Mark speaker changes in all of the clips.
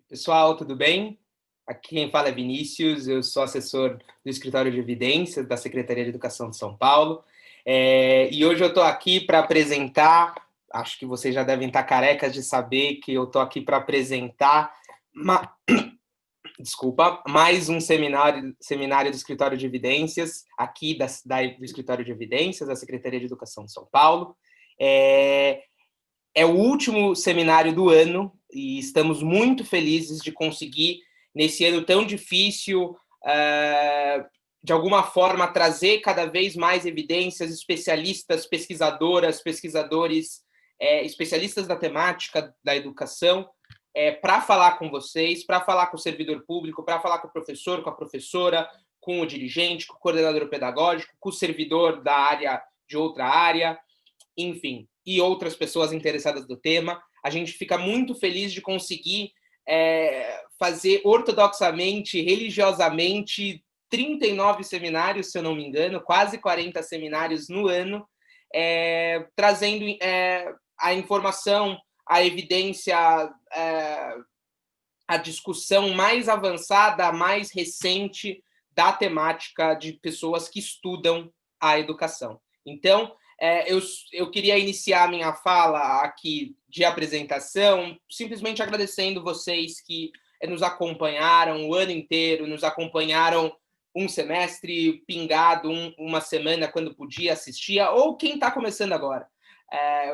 Speaker 1: Pessoal, tudo bem? Aqui quem fala é Vinícius, eu sou assessor do Escritório de Evidências da Secretaria de Educação de São Paulo. E hoje eu estou aqui para apresentar, acho que vocês já devem estar carecas de saber que eu estou aqui para apresentar, mais um seminário do Escritório de Evidências, aqui do Escritório de Evidências, da Secretaria de Educação de São Paulo. É o último seminário do ano e estamos muito felizes de conseguir, nesse ano tão difícil, de alguma forma, trazer cada vez mais evidências, especialistas, pesquisadoras, pesquisadores, especialistas da temática da educação, para falar com vocês, para falar com o servidor público, para falar com o professor, com a professora, com o dirigente, com o coordenador pedagógico, com o servidor da área, de outra área, enfim, e outras pessoas interessadas do tema. A gente fica muito feliz de conseguir fazer ortodoxamente, religiosamente, 39 seminários, se eu não me engano, quase 40 seminários no ano, trazendo a informação, a evidência, a discussão mais avançada, mais recente da temática de pessoas que estudam a educação. Então, eu queria iniciar a minha fala aqui de apresentação simplesmente agradecendo vocês que nos acompanharam o ano inteiro, nos acompanharam um semestre pingado, uma semana quando podia, assistia, ou quem está começando agora.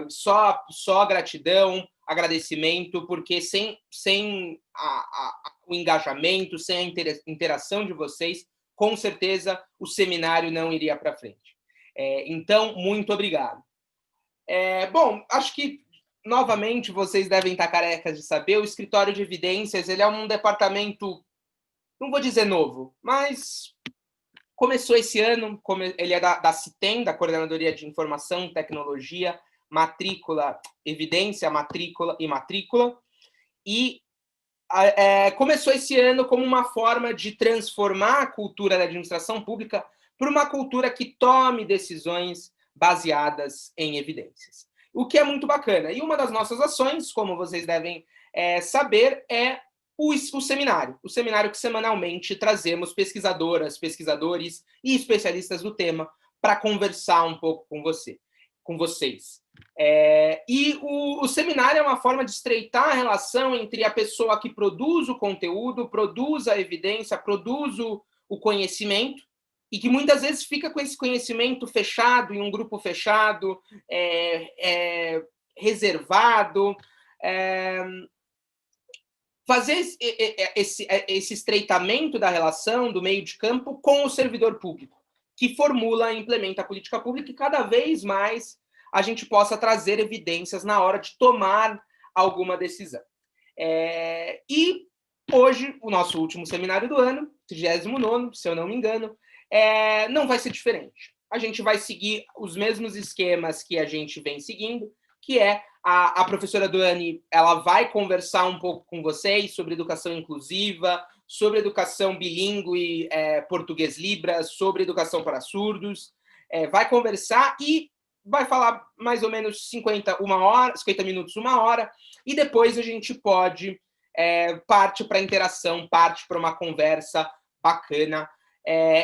Speaker 1: Só gratidão, agradecimento, porque sem o engajamento, sem a interação de vocês, com certeza o seminário não iria para frente. Então, muito obrigado. Bom, acho que, novamente, vocês devem estar carecas de saber, o Escritório de Evidências ele é um departamento, não vou dizer novo, mas começou esse ano, ele é da CITEM, da Coordenadoria de Informação, Tecnologia, Matrícula, Evidência, Matrícula e Matrícula, e começou esse ano como uma forma de transformar a cultura da administração pública para uma cultura que tome decisões baseadas em evidências. O que é muito bacana. E uma das nossas ações, como vocês devem saber, é o seminário. O seminário que semanalmente trazemos pesquisadoras, pesquisadores e especialistas do tema para conversar um pouco com vocês. E o seminário é uma forma de estreitar a relação entre a pessoa que produz o conteúdo, produz a evidência, produz o conhecimento, e que muitas vezes fica com esse conhecimento fechado, em um grupo fechado, reservado. Fazer esse estreitamento da relação do meio de campo com o servidor público, que formula e implementa a política pública, e cada vez mais a gente possa trazer evidências na hora de tomar alguma decisão. E hoje, o nosso último seminário do ano, 39º, se eu não me engano, não vai ser diferente. A gente vai seguir os mesmos esquemas que a gente vem seguindo, que é a professora Dani, ela vai conversar um pouco com vocês sobre educação inclusiva, sobre educação bilíngue, português Libras, sobre educação para surdos, vai conversar e vai falar mais ou menos 50 minutos, uma hora, e depois a gente pode parte para a interação, parte para uma conversa bacana.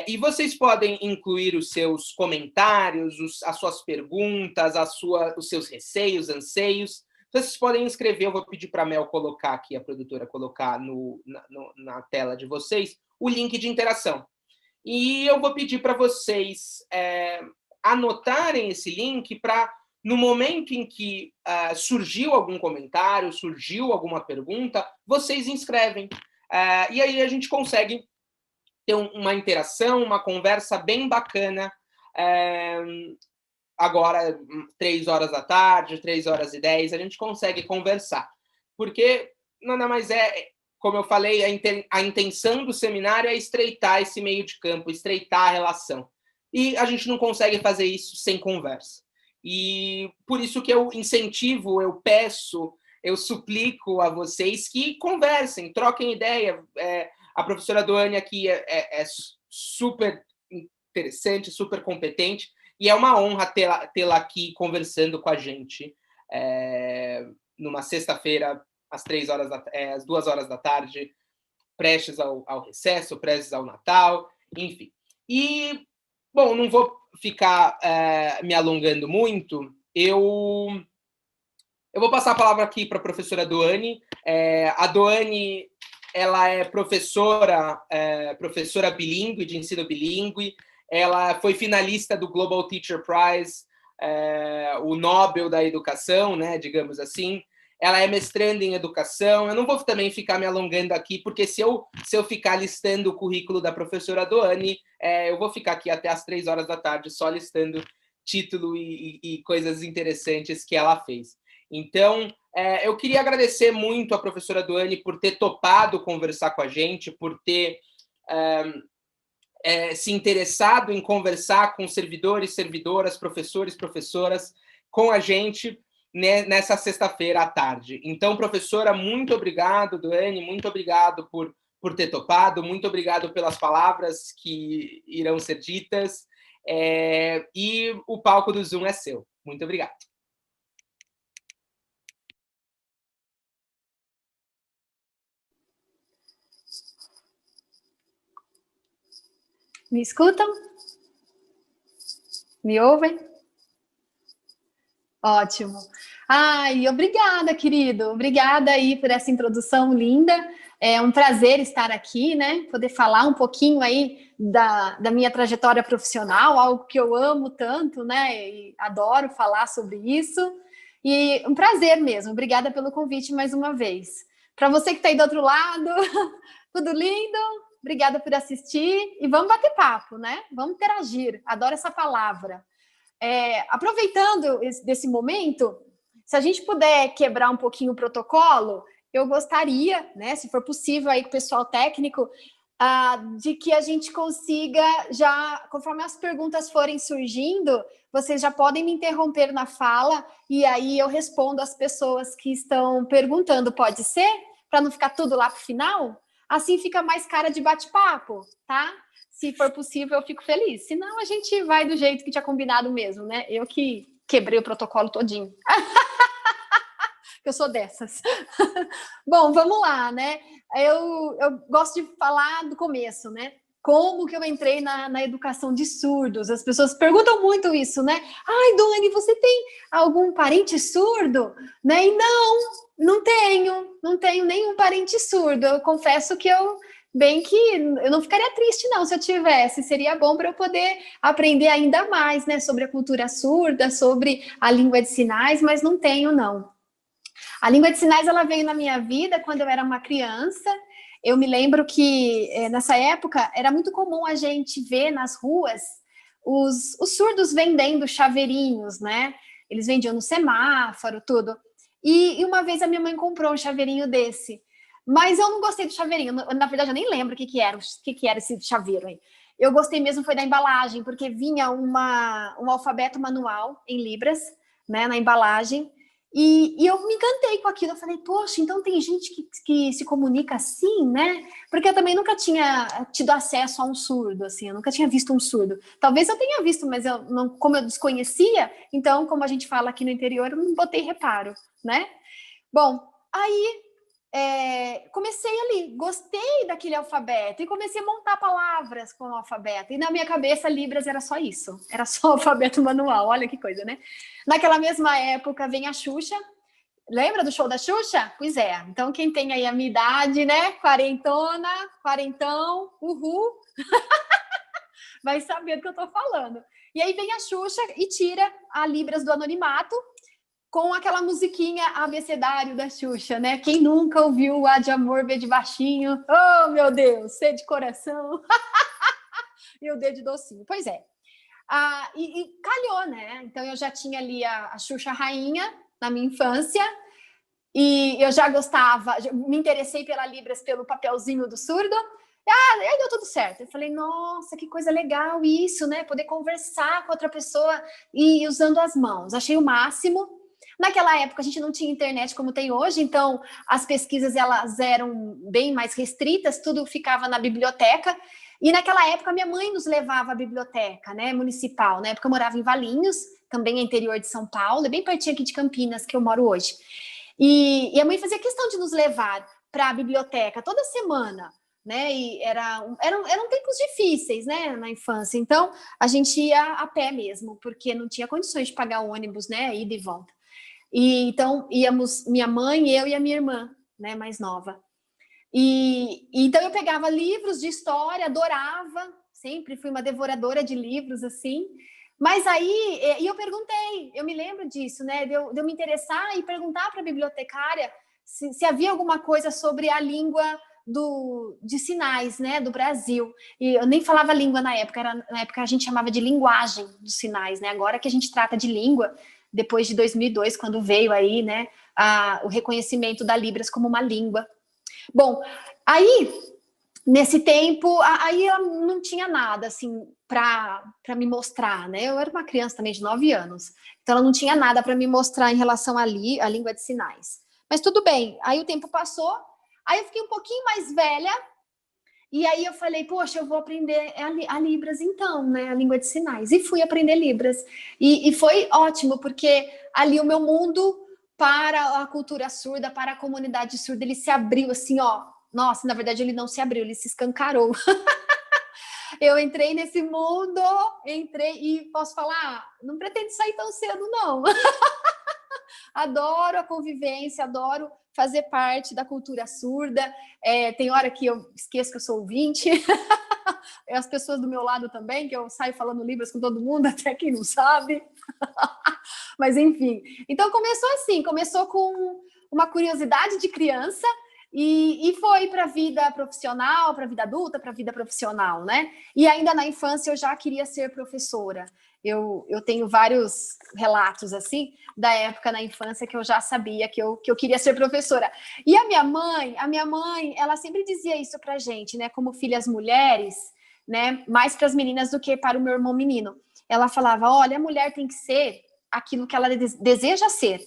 Speaker 1: E vocês podem incluir os seus comentários, as suas perguntas, os seus receios, anseios. Vocês podem escrever, eu vou pedir para a Mel colocar aqui, a produtora, colocar na tela de vocês, o link de interação. E eu vou pedir para vocês anotarem esse link para, no momento em que surgiu algum comentário, surgiu alguma pergunta, vocês inscrevem. E aí a gente consegue ter uma interação, uma conversa bem bacana, agora, 3 horas da tarde, 3h10, a gente consegue conversar. Porque nada mais como eu falei, a intenção do seminário é estreitar esse meio de campo, estreitar a relação. E a gente não consegue fazer isso sem conversa. E por isso que eu incentivo, eu peço, eu suplico a vocês que conversem, troquem ideia. A professora Doane aqui é super interessante, super competente, e é uma honra tê-la aqui conversando com a gente numa sexta-feira às 2 horas da tarde, prestes ao recesso, prestes ao Natal, enfim. E, bom, não vou ficar me alongando muito, eu vou passar a palavra aqui para a professora Doane. A Doane, ela é professora bilíngue, de ensino bilíngue, ela foi finalista do Global Teacher Prize, o Nobel da Educação, né, digamos assim. Ela é mestranda em educação. Eu não vou também ficar me alongando aqui, porque se eu ficar listando o currículo da professora Doane, eu vou ficar aqui até às 3 horas da tarde só listando título e coisas interessantes que ela fez. Então, eu queria agradecer muito a professora Doane por ter topado conversar com a gente, por ter se interessado em conversar com servidores, servidoras, professores, professoras, com a gente nessa sexta-feira à tarde. Então, professora, muito obrigado, Doane, muito obrigado por ter topado, muito obrigado pelas palavras que irão ser ditas, e o palco do Zoom é seu. Muito obrigado.
Speaker 2: Me escutam? Me ouvem? Ótimo. Ai, obrigada, querido. Obrigada aí por essa introdução linda. É um prazer estar aqui, né? Poder falar um pouquinho aí da minha trajetória profissional, algo que eu amo tanto, né? E adoro falar sobre isso. E um prazer mesmo. Obrigada pelo convite mais uma vez. Para você que está aí do outro lado, tudo lindo? Obrigada por assistir e vamos bater papo, né? Vamos interagir. Adoro essa palavra. Aproveitando desse momento, se a gente puder quebrar um pouquinho o protocolo, eu gostaria, né, se for possível aí com o pessoal técnico, de que a gente consiga já, conforme as perguntas forem surgindo, vocês já podem me interromper na fala e aí eu respondo às pessoas que estão perguntando, pode ser? Para não ficar tudo lá para o final? Assim fica mais cara de bate-papo, tá? Se for possível, eu fico feliz. Senão, a gente vai do jeito que tinha combinado mesmo, né? Eu que quebrei o protocolo todinho. Eu sou dessas. Bom, vamos lá, né? Eu gosto de falar do começo, né? Como que eu entrei na educação de surdos? As pessoas perguntam muito isso, né? Ai, Doane, você tem algum parente surdo? Né? E não tenho nenhum parente surdo. Eu confesso que eu não ficaria triste não se eu tivesse, seria bom para eu poder aprender ainda mais, né, sobre a cultura surda, sobre a língua de sinais, mas não tenho não. A língua de sinais ela veio na minha vida quando eu era uma criança. Eu me lembro que nessa época era muito comum a gente ver nas ruas os surdos vendendo chaveirinhos, né? Eles vendiam no semáforo, tudo. E uma vez a minha mãe comprou um chaveirinho desse. Mas eu não gostei do chaveirinho. Na verdade, eu nem lembro o que era esse chaveiro aí. Eu gostei mesmo foi da embalagem, porque vinha um alfabeto manual em libras, né, na embalagem. E eu me encantei com aquilo. Eu falei, poxa, então tem gente que se comunica assim, né? Porque eu também nunca tinha tido acesso a um surdo, assim. Eu nunca tinha visto um surdo. Talvez eu tenha visto, mas como eu desconhecia, então, como a gente fala aqui no interior, eu não botei reparo, né? Bom, aí comecei ali, gostei daquele alfabeto e comecei a montar palavras com o alfabeto. E na minha cabeça, Libras era só isso, era só alfabeto manual. Olha que coisa, né? Naquela mesma época vem a Xuxa. Lembra do show da Xuxa? Pois é. Então, quem tem aí a minha idade, né? Quarentona, quarentão, uhul, vai saber do que eu tô falando. E aí vem a Xuxa e tira a Libras do anonimato com aquela musiquinha abecedário da Xuxa, né? Quem nunca ouviu o A de Amor, B de Baixinho? Oh, meu Deus, C de coração. E o D de docinho. Pois é. E calhou, né? Então, eu já tinha ali a Xuxa Rainha na minha infância e eu já me interessei pela Libras pelo papelzinho do surdo. Aí deu tudo certo. Eu falei, nossa, que coisa legal isso, né? Poder conversar com outra pessoa e usando as mãos. Achei o máximo. Naquela época, a gente não tinha internet como tem hoje, então as pesquisas elas eram bem mais restritas, tudo ficava na biblioteca. E naquela época, minha mãe nos levava à biblioteca, né, municipal. Na época, eu morava em Valinhos, também é interior de São Paulo, é bem pertinho aqui de Campinas, que eu moro hoje. E a mãe fazia questão de nos levar para a biblioteca toda semana, né? E eram tempos difíceis, né, na infância. Então, a gente ia a pé mesmo, porque não tinha condições de pagar o ônibus, né, ida e volta. E então íamos minha mãe, eu e a minha irmã, né, mais nova. E então eu pegava livros de história, adorava, sempre fui uma devoradora de livros assim. Mas aí, e eu perguntei, eu me lembro disso, né? De eu me interessar e perguntar para a bibliotecária se havia alguma coisa sobre a língua de sinais, né, do Brasil. E eu nem falava língua na época, na época a gente chamava de linguagem dos sinais, né? Agora que a gente trata de língua, depois de 2002, quando veio aí, né, o reconhecimento da Libras como uma língua. Bom, aí nesse tempo, aí eu não tinha nada, assim, para me mostrar, né? Eu era uma criança também de 9 anos, então ela não tinha nada para me mostrar em relação à língua de sinais. Mas tudo bem, aí o tempo passou, aí eu fiquei um pouquinho mais velha, e aí eu falei, poxa, eu vou aprender a Libras então, né? A língua de sinais. E fui aprender Libras. E foi ótimo, porque ali o meu mundo para a cultura surda, para a comunidade surda, ele se abriu assim, ó. Nossa, na verdade ele não se abriu, ele se escancarou. Eu entrei nesse mundo, e posso falar, não pretendo sair tão cedo, não. Adoro a convivência, adoro fazer parte da cultura surda. Tem hora que eu esqueço que eu sou ouvinte. As pessoas do meu lado também, que eu saio falando Libras com todo mundo, até quem não sabe. Mas enfim. Então começou assim, começou com uma curiosidade de criança e foi para a vida profissional, para a vida adulta, para a vida profissional, né? E ainda na infância eu já queria ser professora. Eu tenho vários relatos assim da época na infância que eu já sabia que eu queria ser professora. E a minha mãe, ela sempre dizia isso pra gente, né? Como filhas mulheres, né? Mais para as meninas do que para o meu irmão menino. Ela falava: olha, a mulher tem que ser aquilo que ela deseja ser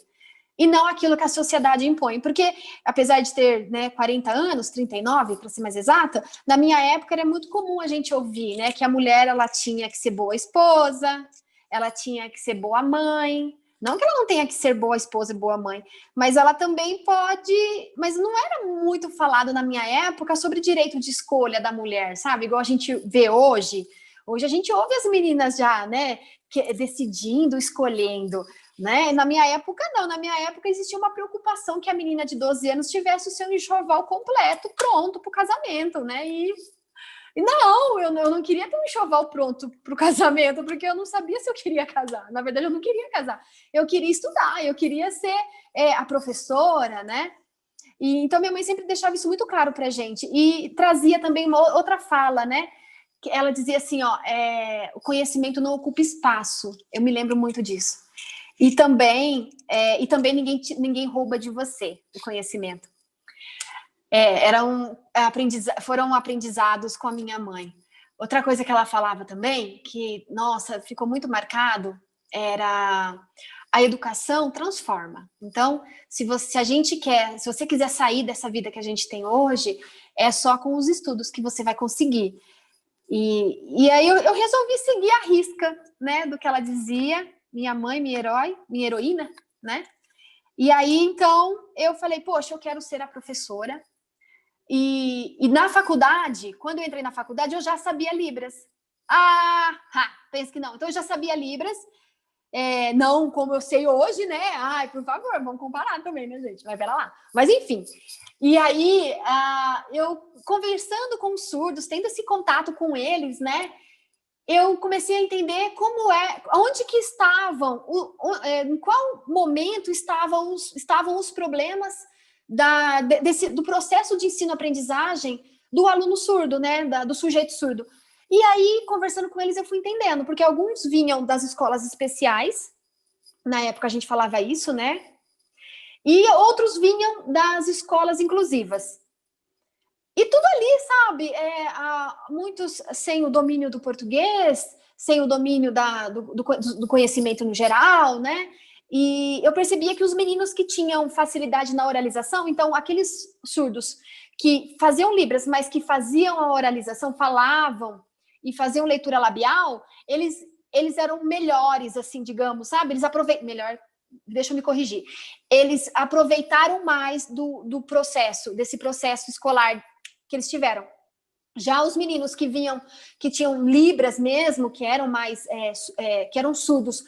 Speaker 2: e não aquilo que a sociedade impõe. Porque, apesar de ter, né, 40 anos, 39, para ser mais exata, na minha época era muito comum a gente ouvir, né, que a mulher ela tinha que ser boa esposa, ela tinha que ser boa mãe. Não que ela não tenha que ser boa esposa e boa mãe, mas ela também pode... Mas não era muito falado na minha época sobre direito de escolha da mulher, sabe? Igual a gente vê hoje. Hoje a gente ouve as meninas já, né, decidindo, escolhendo, né? Na minha época, não. Na minha época existia uma preocupação que a menina de 12 anos tivesse o seu enxoval completo, pronto para o casamento, né? E não, eu não queria ter um enxoval pronto para o casamento, porque eu não sabia se eu queria casar. Na verdade, eu não queria casar. Eu queria estudar, eu queria ser a professora, né? E, então, minha mãe sempre deixava isso muito claro para a gente. E trazia também uma outra fala, né? Que ela dizia assim, ó, o conhecimento não ocupa espaço. Eu me lembro muito disso. E também ninguém rouba de você o conhecimento. Foram aprendizados com a minha mãe. Outra coisa que ela falava também, que, nossa, ficou muito marcado, era a educação transforma. Então, se você quiser sair dessa vida que a gente tem hoje, é só com os estudos que você vai conseguir. E aí eu resolvi seguir a risca, né, do que ela dizia, minha mãe, minha heroína, né? E aí, então, eu falei, poxa, eu quero ser a professora. E na faculdade, quando eu entrei na faculdade, eu já sabia Libras. Pensa que não. Então, eu já sabia Libras, não como eu sei hoje, né? Ai, por favor, vamos comparar também, né, gente? Vai, pera lá. Mas, enfim. E aí, eu conversando com os surdos, tendo esse contato com eles, né? Eu comecei a entender onde que estavam, em qual momento estavam os problemas do processo de ensino-aprendizagem do aluno surdo, né, do sujeito surdo. E aí, conversando com eles, eu fui entendendo, porque alguns vinham das escolas especiais, na época a gente falava isso, né, e outros vinham das escolas inclusivas. E tudo ali, sabe, muitos sem o domínio do português, sem o domínio do conhecimento no geral, né? E eu percebia que os meninos que tinham facilidade na oralização, então aqueles surdos que faziam Libras, mas que faziam a oralização, falavam e faziam leitura labial, eles eram melhores, assim, digamos, sabe? Eles aproveitam melhor, deixa eu me corrigir, eles aproveitaram mais do processo, desse processo escolar que eles tiveram. Já os meninos que vinham, que tinham Libras mesmo, que eram mais, que eram surdos,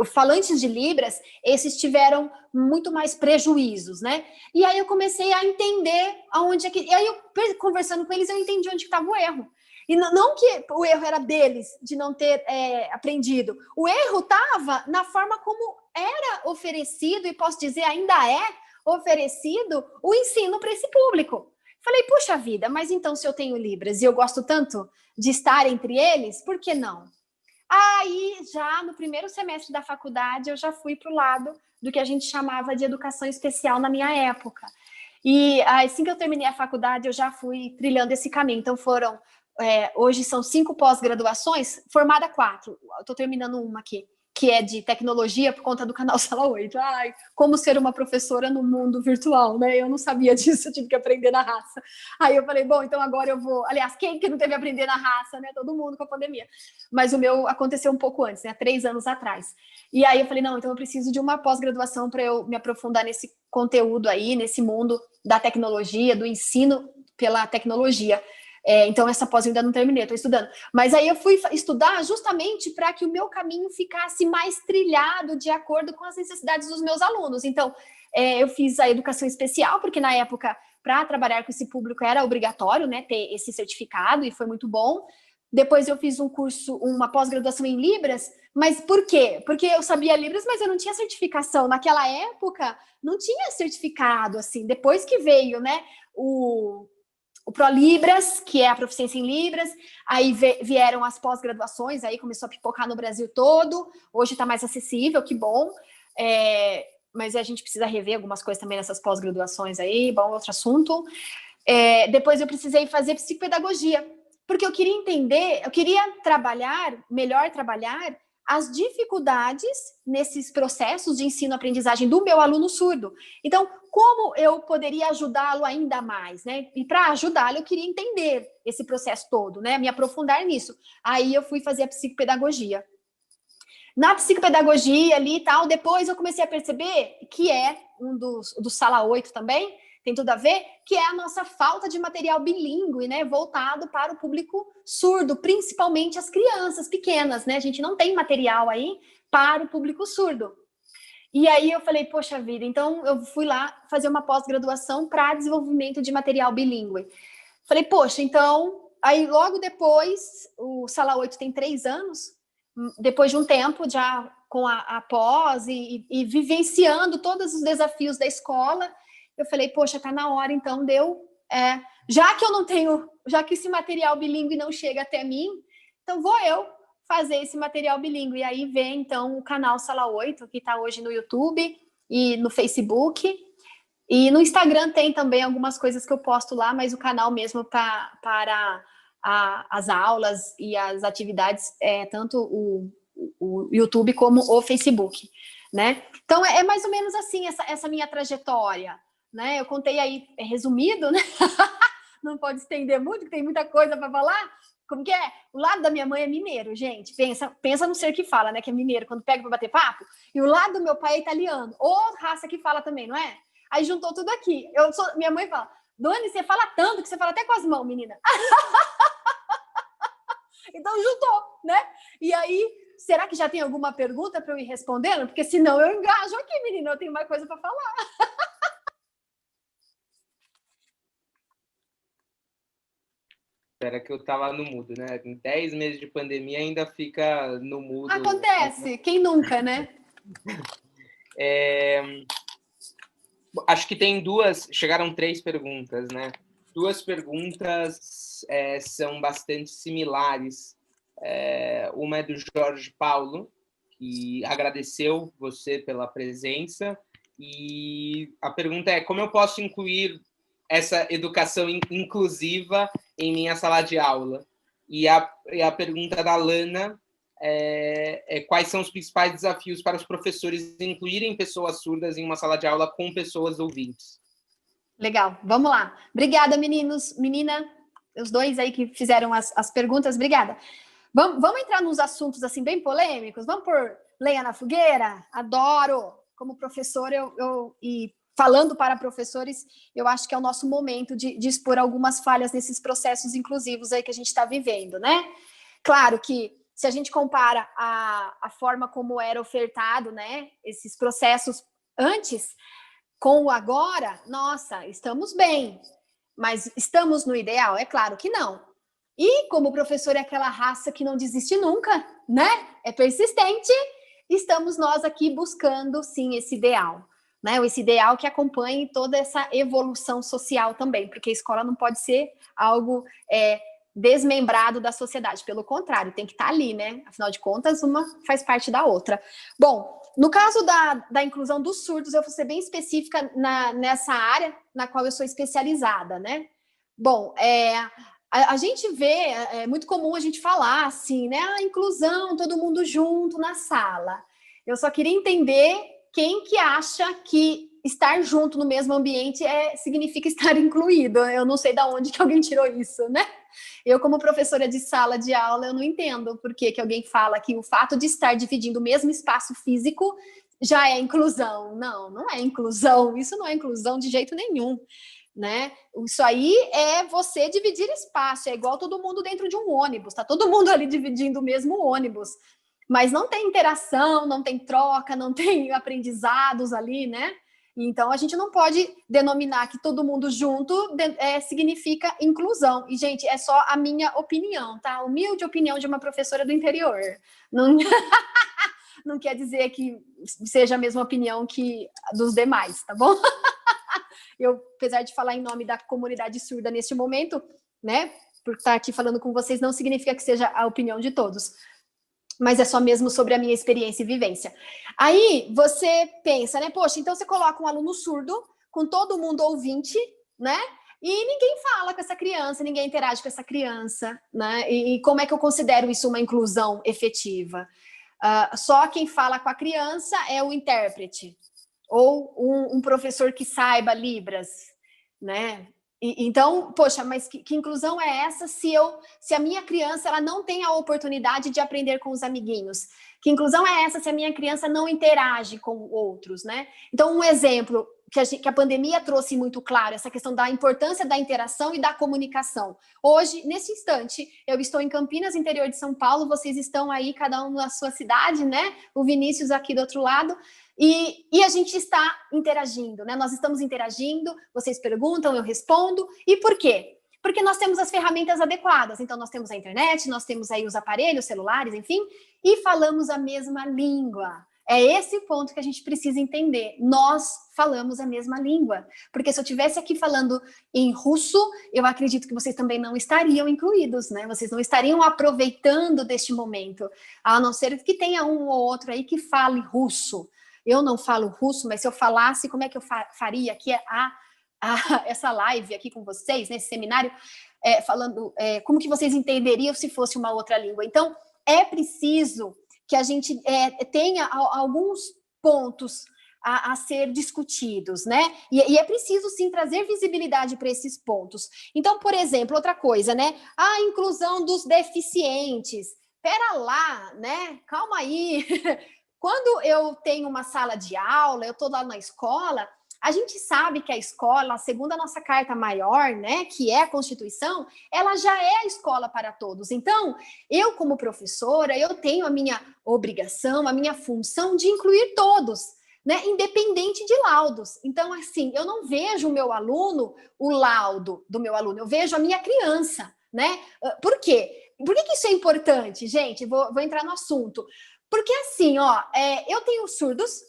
Speaker 2: falantes de Libras, esses tiveram muito mais prejuízos, né? E aí eu comecei a entender aonde é que... E aí eu, conversando com eles, eu entendi onde estava o erro. E não que o erro era deles, de não ter aprendido. O erro estava na forma como era oferecido, e posso dizer, ainda é oferecido, o ensino para esse público. Falei, puxa vida, mas então se eu tenho Libras e eu gosto tanto de estar entre eles, por que não? Aí, já no primeiro semestre da faculdade, eu já fui para o lado do que a gente chamava de educação especial na minha época. E assim que eu terminei a faculdade, eu já fui trilhando esse caminho. Então, hoje são 5 pós-graduações, formada 4. Estou terminando uma aqui, que é de tecnologia por conta do canal Sala 8. Ai, como ser uma professora no mundo virtual, né? Eu não sabia disso, eu tive que aprender na raça. Aí eu falei, bom, então agora eu vou... Aliás, quem que não teve que aprender na raça, né? Todo mundo com a pandemia. Mas o meu aconteceu um pouco antes, né? 3 anos atrás. E aí eu falei, não, então eu preciso de uma pós-graduação para eu me aprofundar nesse conteúdo aí, nesse mundo da tecnologia, do ensino pela tecnologia. Então, essa pós eu ainda não terminei, estou estudando. Mas aí eu fui estudar justamente para que o meu caminho ficasse mais trilhado de acordo com as necessidades dos meus alunos. Então, eu fiz a educação especial, porque na época, para trabalhar com esse público, era obrigatório, né, ter esse certificado, e foi muito bom. Depois eu fiz um curso, uma pós-graduação em Libras, mas por quê? Porque eu sabia Libras, mas eu não tinha certificação. Naquela época, não tinha certificado, assim. Depois que veio, né, o ProLibras, que é a proficiência em Libras, aí vieram as pós-graduações, aí começou a pipocar no Brasil todo, hoje está mais acessível, que bom, mas a gente precisa rever algumas coisas também nessas pós-graduações aí, bom, outro assunto. Depois eu precisei fazer psicopedagogia, porque eu queria entender, eu queria melhor trabalhar as dificuldades nesses processos de ensino-aprendizagem do meu aluno surdo. Então, como eu poderia ajudá-lo ainda mais, né? E para ajudá-lo, eu queria entender esse processo todo, né? Me aprofundar nisso. Aí eu fui fazer a psicopedagogia. Na psicopedagogia ali e tal, depois eu comecei a perceber que é do Sala 8 também, tem tudo a ver, que é a nossa falta de material bilíngue, né, voltado para o público surdo, principalmente as crianças pequenas, né, a gente não tem material aí para o público surdo. E aí eu falei, poxa vida, então eu fui lá fazer uma pós-graduação para desenvolvimento de material bilíngue. Falei, poxa, então, aí logo depois, o Sala 8 tem 3 anos, depois de um tempo já com a pós e vivenciando todos os desafios da escola, eu falei, poxa, tá na hora, então, já que eu não tenho, já que esse material bilíngue não chega até mim, então vou eu fazer esse material bilíngue. E aí vem, então, o canal Sala 8, que está hoje no YouTube e no Facebook. E no Instagram tem também algumas coisas que eu posto lá, mas o canal mesmo para as aulas e as atividades, tanto o YouTube como o Facebook, né? Então, é mais ou menos assim essa minha trajetória, né? Eu contei aí, resumido, né? Não pode estender muito, porque tem muita coisa para falar. Como que é? O lado da minha mãe é mineiro, gente. Pensa no ser que fala, né? Que é mineiro, quando pega para bater papo. E o lado do meu pai é italiano. Ou raça que fala também, não é? Aí juntou tudo aqui. Minha mãe fala, Doni, você fala tanto que você fala até com as mãos, menina. Então juntou, né? E aí, será que já tem alguma pergunta para eu ir respondendo? Porque senão eu engajo aqui, menina. Eu tenho mais coisa para falar.
Speaker 1: Espera que eu tava no mudo, né? Em 10 meses de pandemia ainda fica no mudo.
Speaker 2: Acontece, quem nunca, né?
Speaker 1: Acho que tem chegaram 3 perguntas, né? 2 perguntas são bastante similares. Uma é do Jorge Paulo, que agradeceu você pela presença, e a pergunta é: como eu posso incluir essa educação inclusiva em minha sala de aula? E a pergunta da Lana quais são os principais desafios para os professores incluírem pessoas surdas em uma sala de aula com pessoas ouvintes?
Speaker 2: Legal, vamos lá. Obrigada, meninos, menina, os dois aí que fizeram as perguntas, obrigada. Vamos entrar nos assuntos assim bem polêmicos? Vamos pôr lenha na fogueira? Adoro! como professora, e falando para professores, eu acho que é o nosso momento de expor algumas falhas nesses processos inclusivos aí que a gente está vivendo, né? Claro que se a gente compara a forma como era ofertado, né, esses processos antes com o agora, nossa, estamos bem, mas estamos no ideal? É claro que não. E como professor é aquela raça que não desiste nunca, né? É persistente, estamos nós aqui buscando, sim, esse ideal, né? Esse ideal que acompanhe toda essa evolução social também, porque a escola não pode ser algo desmembrado da sociedade, pelo contrário, tem que estar ali, né? Afinal de contas, uma faz parte da outra. Bom, no caso da inclusão dos surdos, eu vou ser bem específica nessa área na qual eu sou especializada, né? Bom, a gente vê, é muito comum a gente falar assim, né? A inclusão, todo mundo junto na sala. Eu só queria entender quem que acha que estar junto no mesmo ambiente significa estar incluído. Eu não sei de onde que alguém tirou isso, né? Eu, como professora de sala de aula, eu não entendo por que alguém fala que o fato de estar dividindo o mesmo espaço físico já é inclusão. Não, não é inclusão. Isso não é inclusão de jeito nenhum, né? Isso aí é você dividir espaço. É igual todo mundo dentro de um ônibus. Tá todo mundo ali dividindo o mesmo ônibus. Mas não tem interação, não tem troca, não tem aprendizados ali, né? Então, a gente não pode denominar que todo mundo junto significa inclusão. E, gente, é só a minha opinião, tá? Humilde opinião de uma professora do interior. Não, não quer dizer que seja a mesma opinião que dos demais, tá bom? Eu, apesar de falar em nome da comunidade surda neste momento, né? Por estar aqui falando com vocês, não significa que seja a opinião de todos. Mas é só mesmo sobre a minha experiência e vivência. Aí você pensa, né? Poxa, então você coloca um aluno surdo com todo mundo ouvinte, né? E ninguém fala com essa criança, ninguém interage com essa criança, né? E como é que eu considero isso uma inclusão efetiva? Só quem fala com a criança é o intérprete ou um professor que saiba Libras, né? Então, poxa, mas que inclusão é essa se a minha criança ela não tem a oportunidade de aprender com os amiguinhos? Que inclusão é essa se a minha criança não interage com outros, né? Então, um exemplo que a pandemia trouxe muito claro, essa questão da importância da interação e da comunicação. Hoje, nesse instante, eu estou em Campinas, interior de São Paulo, vocês estão aí, cada um na sua cidade, né? O Vinícius aqui do outro lado. E a gente está interagindo, né? Nós estamos interagindo, vocês perguntam, eu respondo. E por quê? Porque nós temos as ferramentas adequadas. Então, nós temos a internet, nós temos aí os aparelhos, celulares, enfim, e falamos a mesma língua. É esse ponto que a gente precisa entender. Nós falamos a mesma língua. Porque se eu estivesse aqui falando em russo, eu acredito que vocês também não estariam incluídos, né? Vocês não estariam aproveitando deste momento. A não ser que tenha um ou outro aí que fale russo. Eu não falo russo, mas se eu falasse, como é que eu faria aqui essa live aqui com vocês, nesse seminário, falando como que vocês entenderiam se fosse uma outra língua. Então, é preciso que a gente tenha alguns pontos a ser discutidos, né? E é preciso, sim, trazer visibilidade para esses pontos. Então, por exemplo, outra coisa, né? A inclusão dos deficientes. Pera lá, né? Calma aí. Quando eu tenho uma sala de aula, eu estou lá na escola, a gente sabe que a escola, segundo a nossa carta maior, né, que é a Constituição, ela já é a escola para todos. Então, eu como professora, eu tenho a minha obrigação, a minha função de incluir todos, né, independente de laudos. Então, assim, eu não vejo o meu aluno, o laudo do meu aluno, eu vejo a minha criança, né? Por quê? Por que isso é importante, gente? Vou entrar no assunto. Porque assim, eu tenho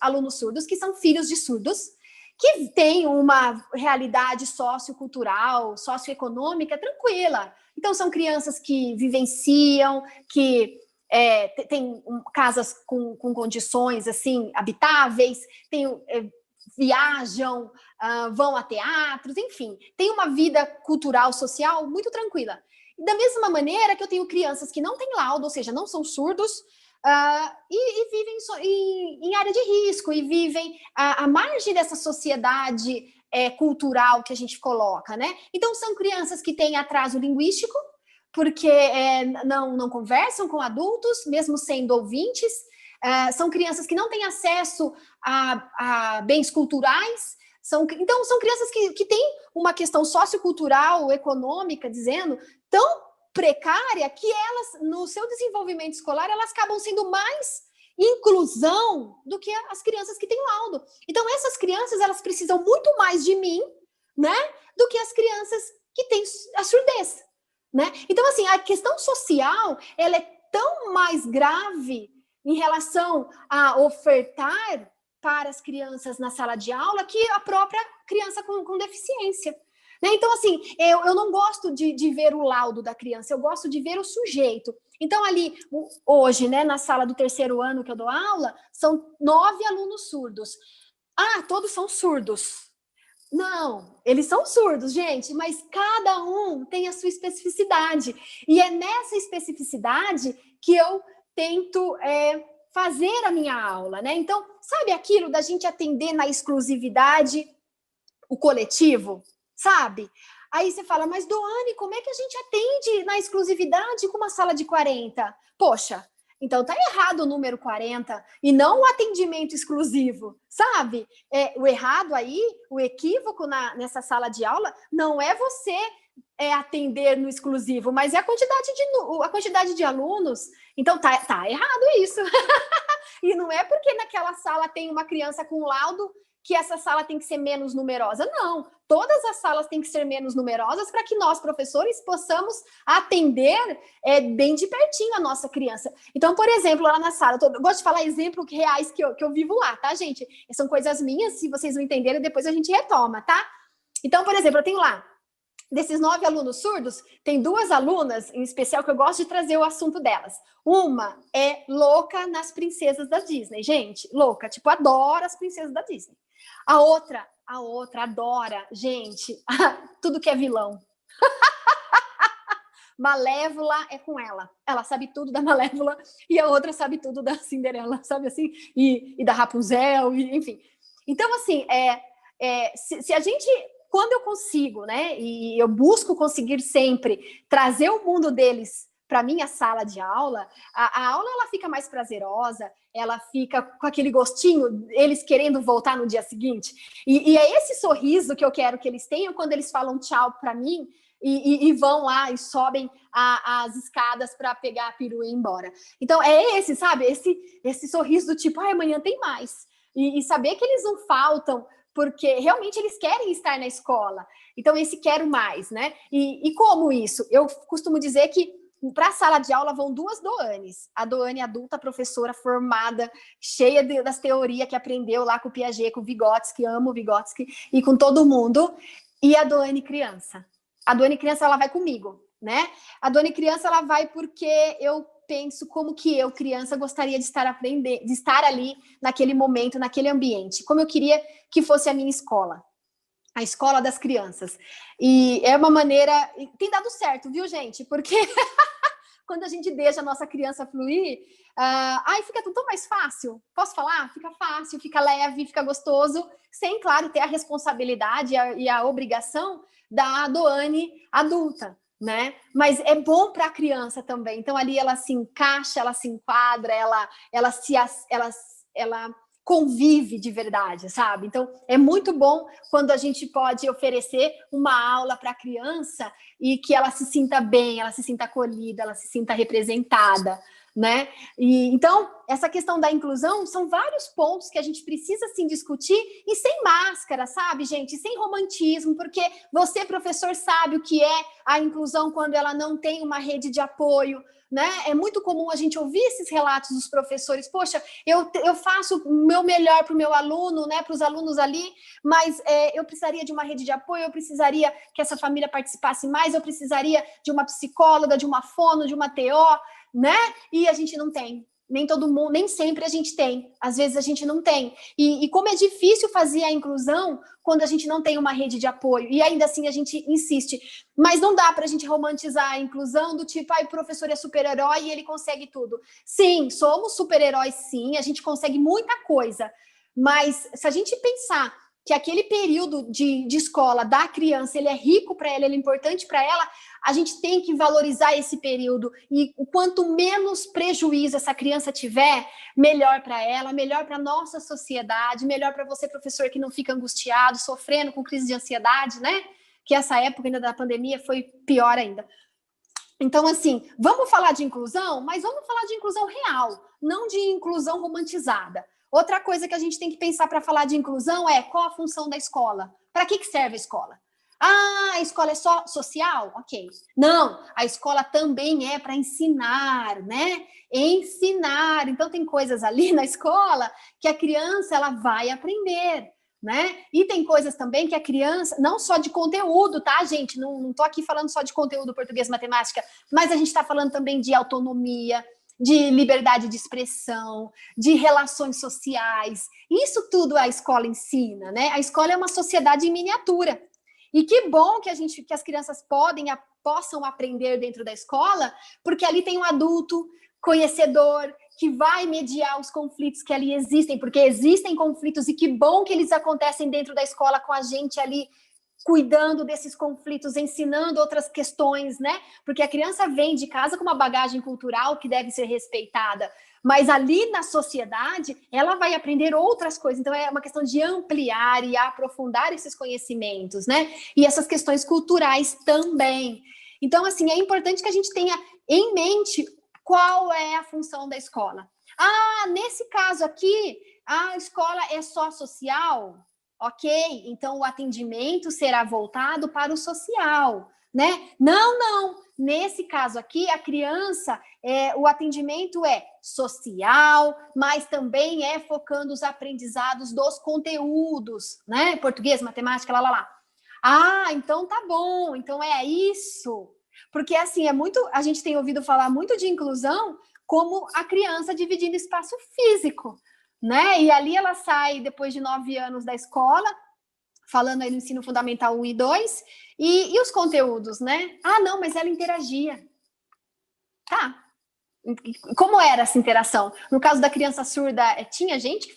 Speaker 2: alunos surdos, que são filhos de surdos, que têm uma realidade sociocultural, socioeconômica tranquila. Então, são crianças que vivenciam, que têm casas com condições assim habitáveis, viajam, vão a teatros, enfim, tem uma vida cultural, social muito tranquila. E da mesma maneira que eu tenho crianças que não têm laudo, ou seja, não são surdos, e vivem em área de risco, e vivem à margem dessa sociedade cultural que a gente coloca, né? Então, são crianças que têm atraso linguístico, porque não conversam com adultos, mesmo sendo ouvintes. são crianças que não têm acesso a bens culturais, então são crianças que têm uma questão sociocultural, econômica, dizendo, tão precária que elas, no seu desenvolvimento escolar, elas acabam sendo mais inclusão do que as crianças que têm laudo. Então, essas crianças, elas precisam muito mais de mim, né, do que as crianças que têm a surdez, né? Então, assim, a questão social, ela é tão mais grave em relação a ofertar para as crianças na sala de aula que a própria criança com deficiência. Né? Então, assim, eu não gosto de ver o laudo da criança, eu gosto de ver o sujeito. Então, ali, hoje, né, na sala do 3º ano que eu dou aula, são 9 alunos surdos. Ah, todos são surdos. Não, eles são surdos, gente, mas cada um tem a sua especificidade. E é nessa especificidade que eu tento fazer a minha aula, né? Então, sabe aquilo da gente atender na exclusividade o coletivo, sabe? Aí você fala, mas Doane, como é que a gente atende na exclusividade com uma sala de 40? Poxa, então tá errado o número 40 e não o atendimento exclusivo, sabe? O errado aí, o equívoco nessa sala de aula não é você atender no exclusivo, mas é a quantidade de alunos. Então tá errado isso. E não é porque naquela sala tem uma criança com laudo que essa sala tem que ser menos numerosa. Não, todas as salas têm que ser menos numerosas para que nós, professores, possamos atender bem de pertinho a nossa criança. Então, por exemplo, lá na sala, eu gosto de falar exemplos reais que eu vivo lá, tá, gente? São coisas minhas, se vocês não entenderem, depois a gente retoma, tá? Então, por exemplo, eu tenho lá, desses 9 alunos surdos, tem 2 alunas, em especial, que eu gosto de trazer o assunto delas. Uma é louca nas princesas da Disney, gente, louca, tipo, adora as princesas da Disney. A outra adora, gente, tudo que é vilão. Malévola é com ela. Ela sabe tudo da Malévola e a outra sabe tudo da Cinderela, sabe assim? E da Rapunzel, enfim. Então, assim, se a gente... Quando eu consigo, né, e eu busco conseguir sempre trazer o mundo deles para minha sala de aula, a aula ela fica mais prazerosa, ela fica com aquele gostinho, eles querendo voltar no dia seguinte. E é esse sorriso que eu quero que eles tenham quando eles falam tchau para mim e vão lá e sobem as escadas para pegar a perua e ir embora. Então, é esse, sabe? Esse sorriso do tipo, amanhã tem mais. E saber que eles não faltam, porque realmente eles querem estar na escola. Então, esse quero mais, né? E como isso? Eu costumo dizer que para a sala de aula vão 2 Doanes. A Doane adulta, professora formada, cheia das teorias que aprendeu lá com o Piaget, com o Vygotsky, amo o Vygotsky, e com todo mundo. E a Doane criança. A Doane criança, ela vai comigo, né? A Doane criança, ela vai porque eu penso como que eu, criança, gostaria de estar ali naquele momento, naquele ambiente, como eu queria que fosse a minha escola, a escola das crianças. E é uma maneira... Tem dado certo, viu, gente? Porque quando a gente deixa a nossa criança fluir, fica tão mais fácil. Posso falar? Fica fácil, fica leve, fica gostoso, sem, claro, ter a responsabilidade e a obrigação da Doane adulta, né? Mas é bom para a criança também. Então ali ela se encaixa, ela se enquadra, ela convive de verdade, sabe? Então é muito bom quando a gente pode oferecer uma aula para a criança e que ela se sinta bem, ela se sinta acolhida, ela se sinta representada, né? E então essa questão da inclusão são vários pontos que a gente precisa sim discutir e sem máscara, sabe, gente? Sem romantismo, porque você, professor, sabe o que é a inclusão quando ela não tem uma rede de apoio, né? É muito comum a gente ouvir esses relatos dos professores. Poxa, eu faço o meu melhor para o meu aluno, né? Para os alunos ali, mas eu precisaria de uma rede de apoio, eu precisaria que essa família participasse mais, eu precisaria de uma psicóloga, de uma fono, de uma TO, né? E a gente não tem. Nem todo mundo, nem sempre a gente tem. Às vezes a gente não tem. E como é difícil fazer a inclusão quando a gente não tem uma rede de apoio. E ainda assim a gente insiste. Mas não dá para a gente romantizar a inclusão do tipo, o professor é super-herói e ele consegue tudo. Sim, somos super-heróis, sim. A gente consegue muita coisa. Mas se a gente pensar que aquele período de escola da criança, ele é rico para ela, ele é importante para ela, a gente tem que valorizar esse período. E o quanto menos prejuízo essa criança tiver, melhor para ela, melhor para a nossa sociedade, melhor para você, professor, que não fica angustiado, sofrendo com crise de ansiedade, né? Que essa época ainda da pandemia foi pior ainda. Então, assim, vamos falar de inclusão, mas vamos falar de inclusão real, não de inclusão romantizada. Outra coisa que a gente tem que pensar para falar de inclusão é qual a função da escola. Para que serve a escola? Ah, a escola é só social? Ok. Não, a escola também é para ensinar, né? Ensinar. Então, tem coisas ali na escola que a criança ela vai aprender, né? E tem coisas também que a criança, não só de conteúdo, tá, gente? Não tô aqui falando só de conteúdo português, matemática, mas a gente está falando também de autonomia, de liberdade de expressão, de relações sociais. Isso tudo a escola ensina, né? A escola é uma sociedade em miniatura. E que bom que as crianças possam aprender dentro da escola, porque ali tem um adulto conhecedor que vai mediar os conflitos que ali existem, porque existem conflitos e que bom que eles acontecem dentro da escola com a gente ali cuidando desses conflitos, ensinando outras questões, né? Porque a criança vem de casa com uma bagagem cultural que deve ser respeitada, mas ali na sociedade ela vai aprender outras coisas. Então é uma questão de ampliar e aprofundar esses conhecimentos, né? E essas questões culturais também. Então, assim, é importante que a gente tenha em mente qual é a função da escola. Ah, nesse caso aqui, a escola é só social. Ok, então o atendimento será voltado para o social, né? Não. Nesse caso aqui, a criança, o atendimento é social, mas também é focando os aprendizados dos conteúdos, né? Português, matemática, lá. Ah, então tá bom, então é isso. Porque assim, a gente tem ouvido falar muito de inclusão como a criança dividindo espaço físico, né? E ali ela sai depois de 9 anos da escola, falando aí no ensino fundamental 1 e 2, e os conteúdos, né? Ah, não, mas ela interagia. Tá. Como era essa interação? No caso da criança surda, tinha gente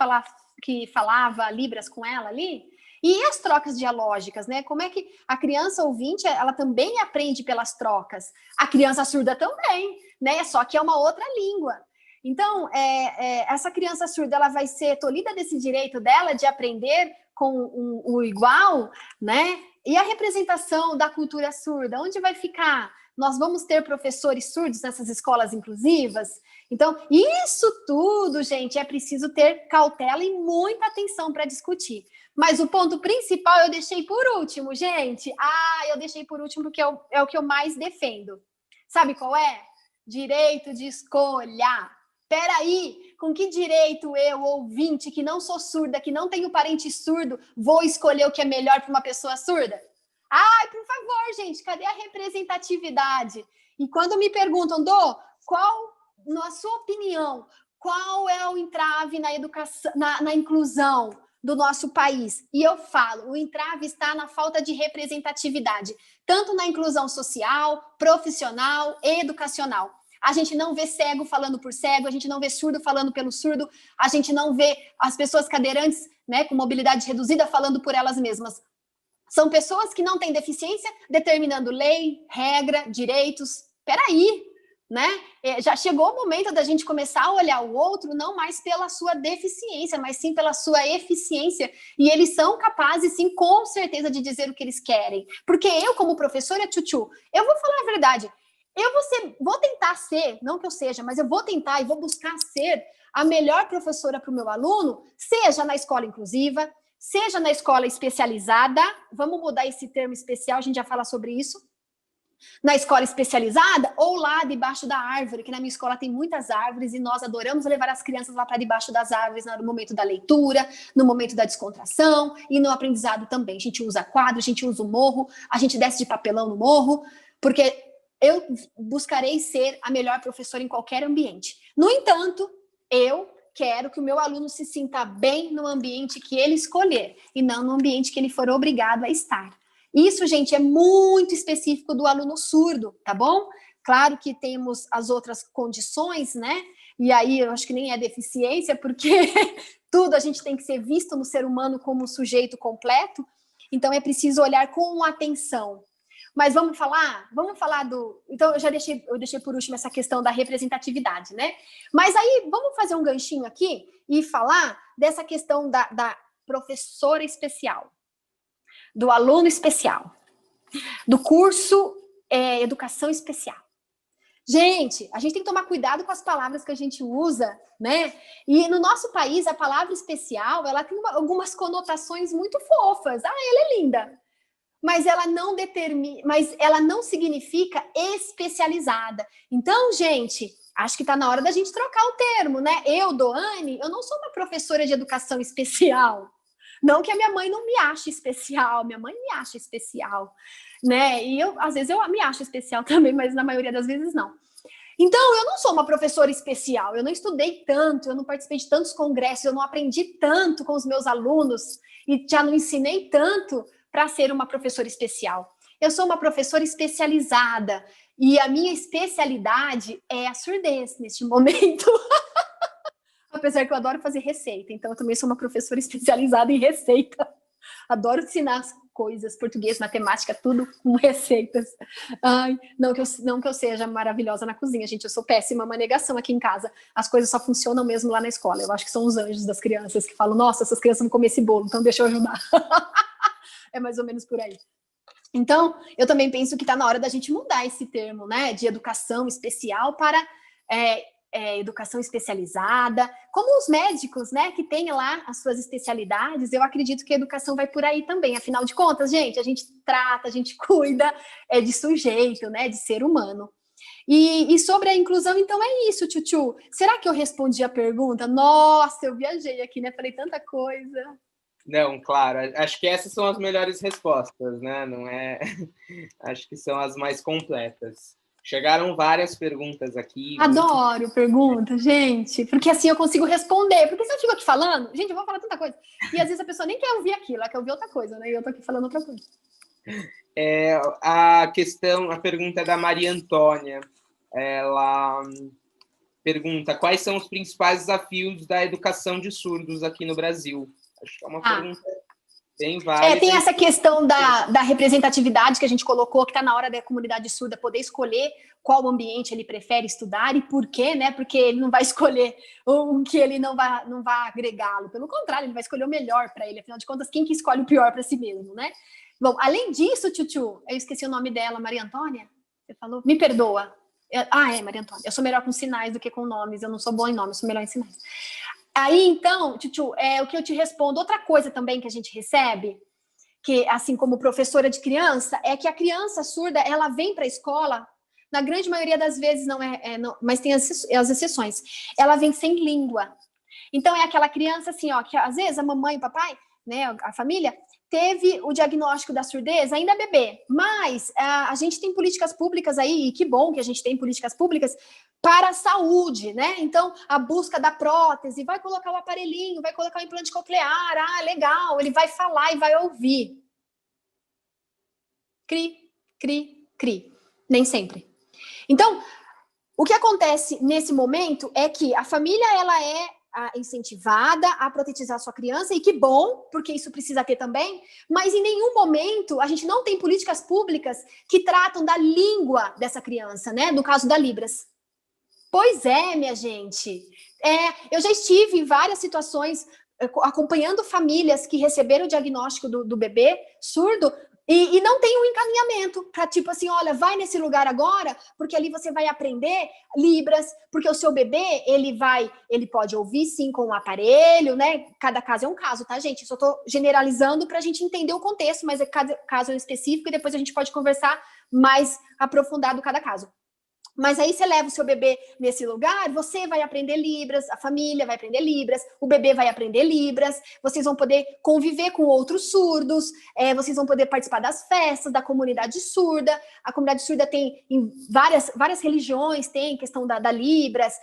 Speaker 2: que falava Libras com ela ali? E as trocas dialógicas, né? Como é que a criança ouvinte, ela também aprende pelas trocas. A criança surda também, né? Só que é uma outra língua. Então, essa criança surda, ela vai ser tolhida desse direito dela de aprender com o igual, né? E a representação da cultura surda, onde vai ficar? Nós vamos ter professores surdos nessas escolas inclusivas? Então, isso tudo, gente, é preciso ter cautela e muita atenção para discutir. Mas o ponto principal eu deixei por último, gente. Eu deixei por último porque é o que eu mais defendo. Sabe qual é? Direito de escolha. Peraí, com que direito eu, ouvinte, que não sou surda, que não tenho parente surdo, vou escolher o que é melhor para uma pessoa surda? Ai, por favor, gente, cadê a representatividade? E quando me perguntam, na sua opinião, qual é o entrave na educação, na inclusão do nosso país? E eu falo, o entrave está na falta de representatividade, tanto na inclusão social, profissional e educacional. A gente não vê cego falando por cego, a gente não vê surdo falando pelo surdo, a gente não vê as pessoas cadeirantes, né, com mobilidade reduzida falando por elas mesmas. São pessoas que não têm deficiência determinando lei, regra, direitos. Peraí, né? Já chegou o momento da gente começar a olhar o outro não mais pela sua deficiência, mas sim pela sua eficiência. E eles são capazes, sim, com certeza, de dizer o que eles querem. Porque eu, como professora, Tchutchu, eu vou falar a verdade. Vou tentar ser, não que eu seja, mas eu vou tentar e vou buscar ser a melhor professora para o meu aluno, seja na escola inclusiva, seja na escola especializada, vamos mudar esse termo especial, a gente já fala sobre isso, na escola especializada ou lá debaixo da árvore, que na minha escola tem muitas árvores e nós adoramos levar as crianças lá para debaixo das árvores no momento da leitura, no momento da descontração e no aprendizado também. A gente usa quadro, a gente usa o morro, a gente desce de papelão no morro, porque eu buscarei ser a melhor professora em qualquer ambiente. No entanto, eu quero que o meu aluno se sinta bem no ambiente que ele escolher e não no ambiente que ele for obrigado a estar. Isso, gente, é muito específico do aluno surdo, tá bom? Claro que temos as outras condições, né? e aí eu acho que nem é deficiência, porque tudo a gente tem que ser visto no ser humano como um sujeito completo, então é preciso olhar com atenção. Mas vamos falar do... Então, eu deixei por último essa questão da representatividade, né? Mas aí, vamos fazer um ganchinho aqui e falar dessa questão da professora especial, do aluno especial, do curso Educação Especial. Gente, a gente tem que tomar cuidado com as palavras que a gente usa, né? E no nosso país, a palavra especial, ela tem algumas conotações muito fofas. Ah, ela é linda. Mas ela não significa especializada. Então, gente, acho que está na hora da gente trocar o termo, né? Eu, Doane, eu não sou uma professora de educação especial. Não que a minha mãe não me ache especial, minha mãe me acha especial, né? E às vezes eu me acho especial também, mas na maioria das vezes não. Então, eu não sou uma professora especial, eu não estudei tanto, eu não participei de tantos congressos, eu não aprendi tanto com os meus alunos e já não ensinei tanto para ser uma professora especial. Eu sou uma professora especializada e a minha especialidade é a surdez neste momento. Apesar que eu adoro fazer receita, então eu também sou uma professora especializada em receita. Adoro ensinar as coisas, português, matemática, tudo com receitas. Ai, não que eu seja maravilhosa na cozinha, gente, eu sou péssima, uma negação aqui em casa. As coisas só funcionam mesmo lá na escola. Eu acho que são os anjos das crianças que falam, nossa, essas crianças vão comer esse bolo, então deixa eu ajudar. É mais ou menos por aí. Então, eu também penso que está na hora da gente mudar esse termo, né, de educação especial para educação especializada, como os médicos, né, que têm lá as suas especialidades. Eu acredito que a educação vai por aí também. Afinal de contas, gente, a gente trata, a gente cuida de sujeito, né, de ser humano. E sobre a inclusão, então é isso, Tchutchu. Será que eu respondi a pergunta? Nossa, eu viajei aqui, né, falei tanta coisa.
Speaker 1: Não, claro, acho que essas são as melhores respostas, né? Não é? Acho que são as mais completas. Chegaram várias perguntas aqui.
Speaker 2: Adoro perguntas, gente, porque assim eu consigo responder. Porque se eu fico aqui falando, gente, eu vou falar tanta coisa. E às vezes a pessoa nem quer ouvir aquilo, ela quer ouvir outra coisa, né? E eu tô aqui falando outra coisa.
Speaker 1: A pergunta é da Maria Antônia. Ela pergunta: quais são os principais desafios da educação de surdos aqui no Brasil? Acho que é uma pergunta bem válida.
Speaker 2: Tem essa questão da representatividade que a gente colocou, que está na hora da comunidade surda poder escolher qual ambiente ele prefere estudar e por quê, né? Porque ele não vai escolher o que ele não vai agregá-lo. Pelo contrário, ele vai escolher o melhor para ele. Afinal de contas, quem que escolhe o pior para si mesmo, né? Bom, além disso, Tchutchu, eu esqueci o nome dela, Maria Antônia? Você falou? Me perdoa. Maria Antônia. Eu sou melhor com sinais do que com nomes. Eu não sou boa em nomes, eu sou melhor em sinais. Aí, então, Tchutchu, o que eu te respondo, outra coisa também que a gente recebe, que assim como professora de criança, é que a criança surda, ela vem para a escola, na grande maioria das vezes não mas tem as exceções, ela vem sem língua. Então, é aquela criança assim, ó, que às vezes a mamãe e o papai, né, a família, teve o diagnóstico da surdez ainda bebê, mas a gente tem políticas públicas aí, e que bom que a gente tem políticas públicas para a saúde, né? Então, a busca da prótese, vai colocar o aparelhinho, vai colocar o implante coclear, legal, ele vai falar e vai ouvir. Cri, cri, cri. Nem sempre. Então, o que acontece nesse momento é que a família, ela é incentivada a protetizar a sua criança, e que bom, porque isso precisa ter também, mas em nenhum momento a gente não tem políticas públicas que tratam da língua dessa criança, né? No caso da Libras. Pois é, minha gente. Eu já estive em várias situações acompanhando famílias que receberam o diagnóstico do bebê surdo e não tem um encaminhamento para tipo assim, olha, vai nesse lugar agora, porque ali você vai aprender Libras, porque o seu bebê, ele pode ouvir sim com um aparelho, né? Cada caso é um caso, tá, gente? Eu só tô generalizando para a gente entender o contexto, mas cada caso é específico e depois a gente pode conversar mais aprofundado cada caso. Mas aí você leva o seu bebê nesse lugar, você vai aprender Libras, a família vai aprender Libras, o bebê vai aprender Libras, vocês vão poder conviver com outros surdos, vocês vão poder participar das festas da comunidade surda. A comunidade surda tem em várias religiões, tem questão da Libras,